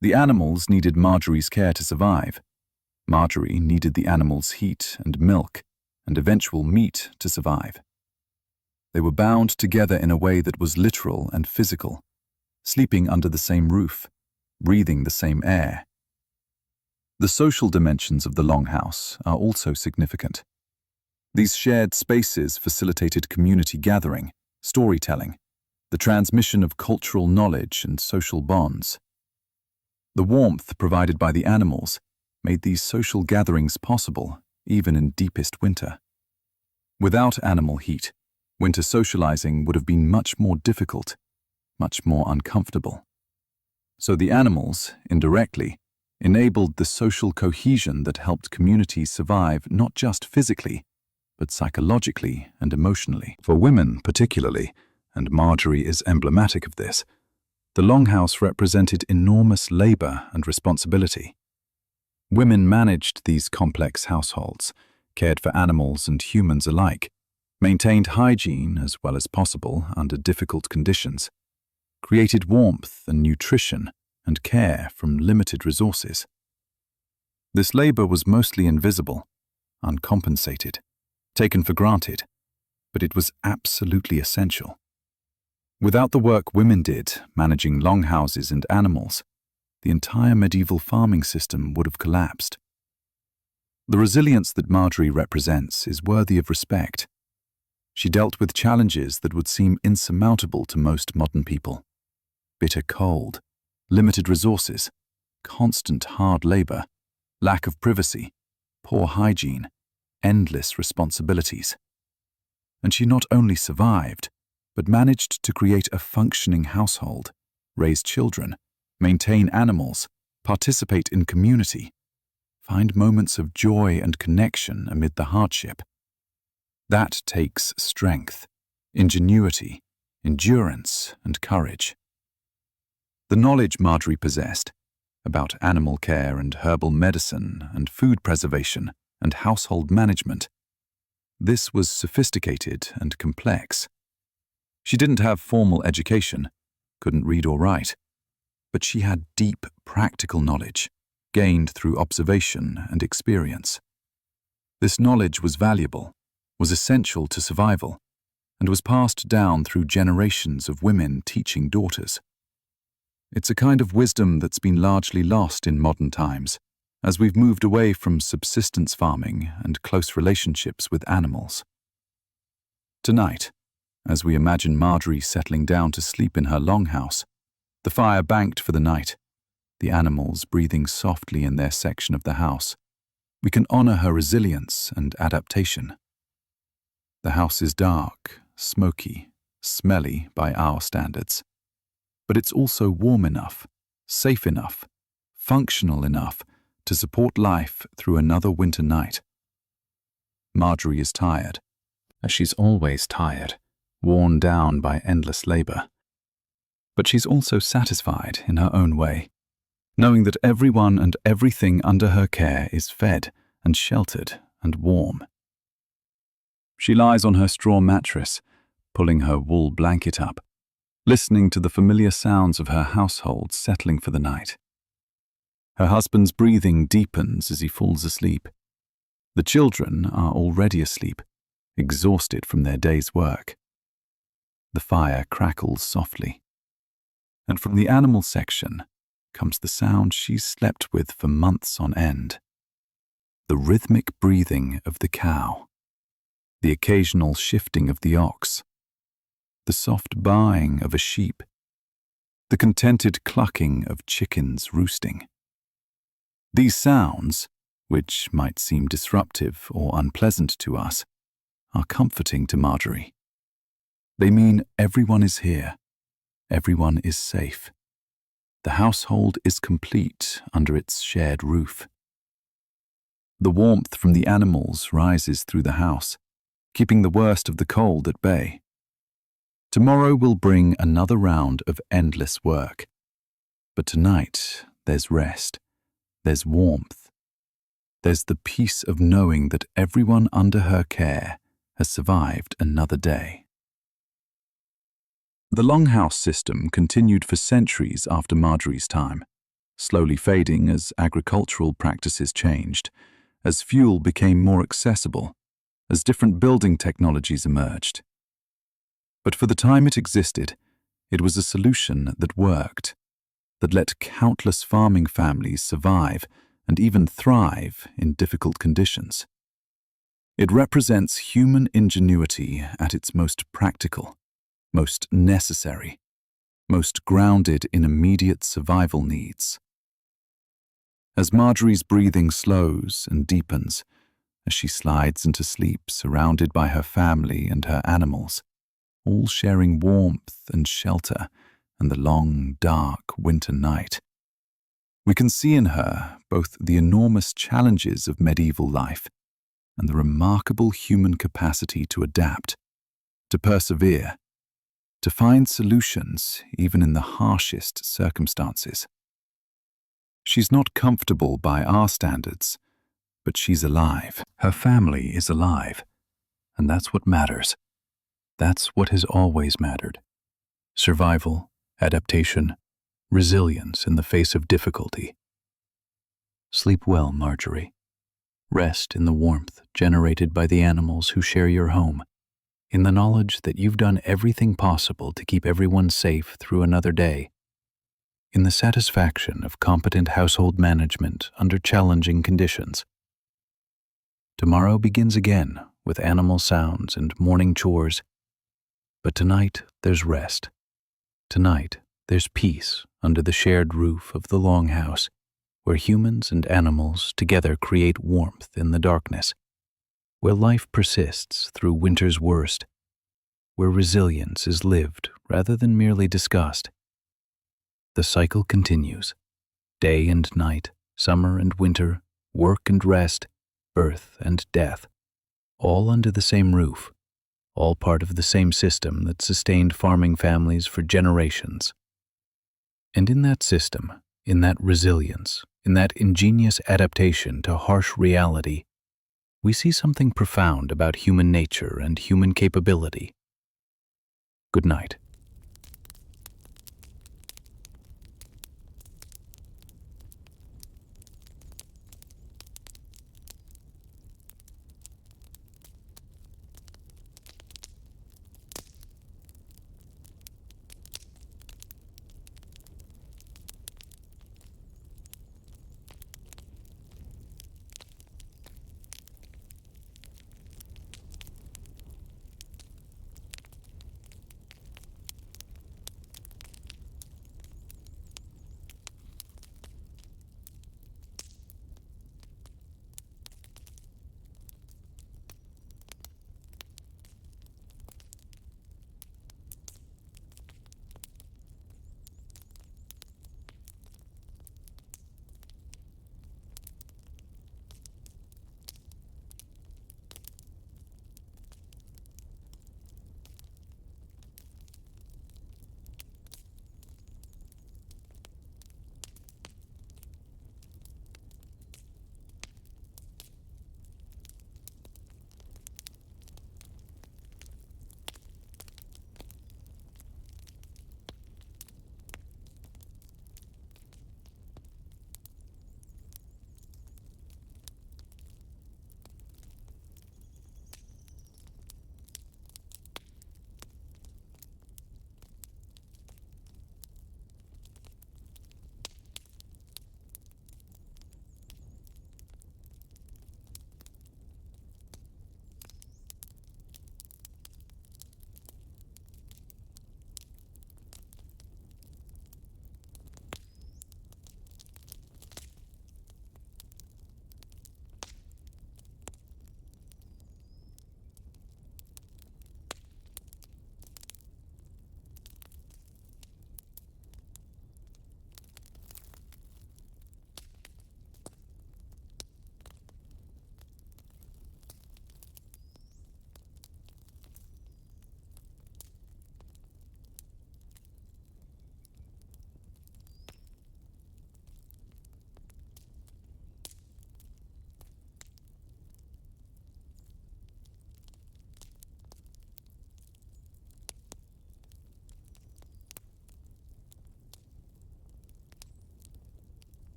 The animals needed Margery's care to survive. Margery needed the animals' heat and milk and eventual meat to survive. They were bound together in a way that was literal and physical, sleeping under the same roof, breathing the same air. The social dimensions of the longhouse are also significant. These shared spaces facilitated community gathering, storytelling, the transmission of cultural knowledge and social bonds. The warmth provided by the animals made these social gatherings possible, even in deepest winter. Without animal heat, winter socializing would have been much more difficult, much more uncomfortable. So the animals, indirectly, enabled the social cohesion that helped communities survive not just physically, but psychologically and emotionally. For women particularly, and Margery is emblematic of this, the longhouse represented enormous labor and responsibility. Women managed these complex households, cared for animals and humans alike, maintained hygiene as well as possible under difficult conditions, created warmth and nutrition and care from limited resources. This labor was mostly invisible, uncompensated, taken for granted, but it was absolutely essential. Without the work women did managing longhouses and animals, the entire medieval farming system would have collapsed. The resilience that Margery represents is worthy of respect. She dealt with challenges that would seem insurmountable to most modern people: bitter cold, limited resources, constant hard labor, lack of privacy, poor hygiene, endless responsibilities. And she not only survived, but managed to create a functioning household, raise children, maintain animals, participate in community, find moments of joy and connection amid the hardship. That takes strength, ingenuity, endurance, and courage. The knowledge Margery possessed about animal care and herbal medicine and food preservation and household management, this was sophisticated and complex. She didn't have formal education, couldn't read or write, but she had deep practical knowledge, gained through observation and experience. This knowledge was valuable, was essential to survival, and was passed down through generations of women teaching daughters. It's a kind of wisdom that's been largely lost in modern times, as we've moved away from subsistence farming and close relationships with animals. Tonight, as we imagine Margery settling down to sleep in her longhouse, the fire banked for the night, the animals breathing softly in their section of the house, we can honor her resilience and adaptation. The house is dark, smoky, smelly by our standards, but it's also warm enough, safe enough, functional enough to support life through another winter night. Margery is tired, as she's always tired, worn down by endless labor. But she's also satisfied in her own way, knowing that everyone and everything under her care is fed and sheltered and warm. She lies on her straw mattress, pulling her wool blanket up, listening to the familiar sounds of her household settling for the night. Her husband's breathing deepens as he falls asleep. The children are already asleep, exhausted from their day's work. The fire crackles softly, and from the animal section comes the sound she's slept with for months on end. The rhythmic breathing of the cow, the occasional shifting of the ox, the soft baaing of a sheep, the contented clucking of chickens roosting. These sounds, which might seem disruptive or unpleasant to us, are comforting to Margery. They mean everyone is here, everyone is safe. The household is complete under its shared roof. The warmth from the animals rises through the house, keeping the worst of the cold at bay. Tomorrow will bring another round of endless work. But tonight, there's rest, there's warmth, there's the peace of knowing that everyone under her care has survived another day. The longhouse system continued for centuries after Margery's time, slowly fading as agricultural practices changed, as fuel became more accessible, as different building technologies emerged. But for the time it existed, it was a solution that worked, that let countless farming families survive and even thrive in difficult conditions. It represents human ingenuity at its most practical, most necessary, most grounded in immediate survival needs. As Margery's breathing slows and deepens, as she slides into sleep surrounded by her family and her animals, all sharing warmth and shelter and the long, dark winter night, we can see in her both the enormous challenges of medieval life and the remarkable human capacity to adapt, to persevere, to find solutions even in the harshest circumstances. She's not comfortable by our standards, but she's alive. Her family is alive, and that's what matters. That's what has always mattered. Survival, adaptation, resilience in the face of difficulty. Sleep well, Margery. Rest in the warmth generated by the animals who share your home, in the knowledge that you've done everything possible to keep everyone safe through another day, in the satisfaction of competent household management under challenging conditions. Tomorrow begins again with animal sounds and morning chores, but tonight there's rest. Tonight there's peace under the shared roof of the longhouse, where humans and animals together create warmth in the darkness, where life persists through winter's worst, where resilience is lived rather than merely discussed. The cycle continues, day and night, summer and winter, work and rest, birth and death, all under the same roof, all part of the same system that sustained farming families for generations. And in that system, in that resilience, in that ingenious adaptation to harsh reality, we see something profound about human nature and human capability. Good night.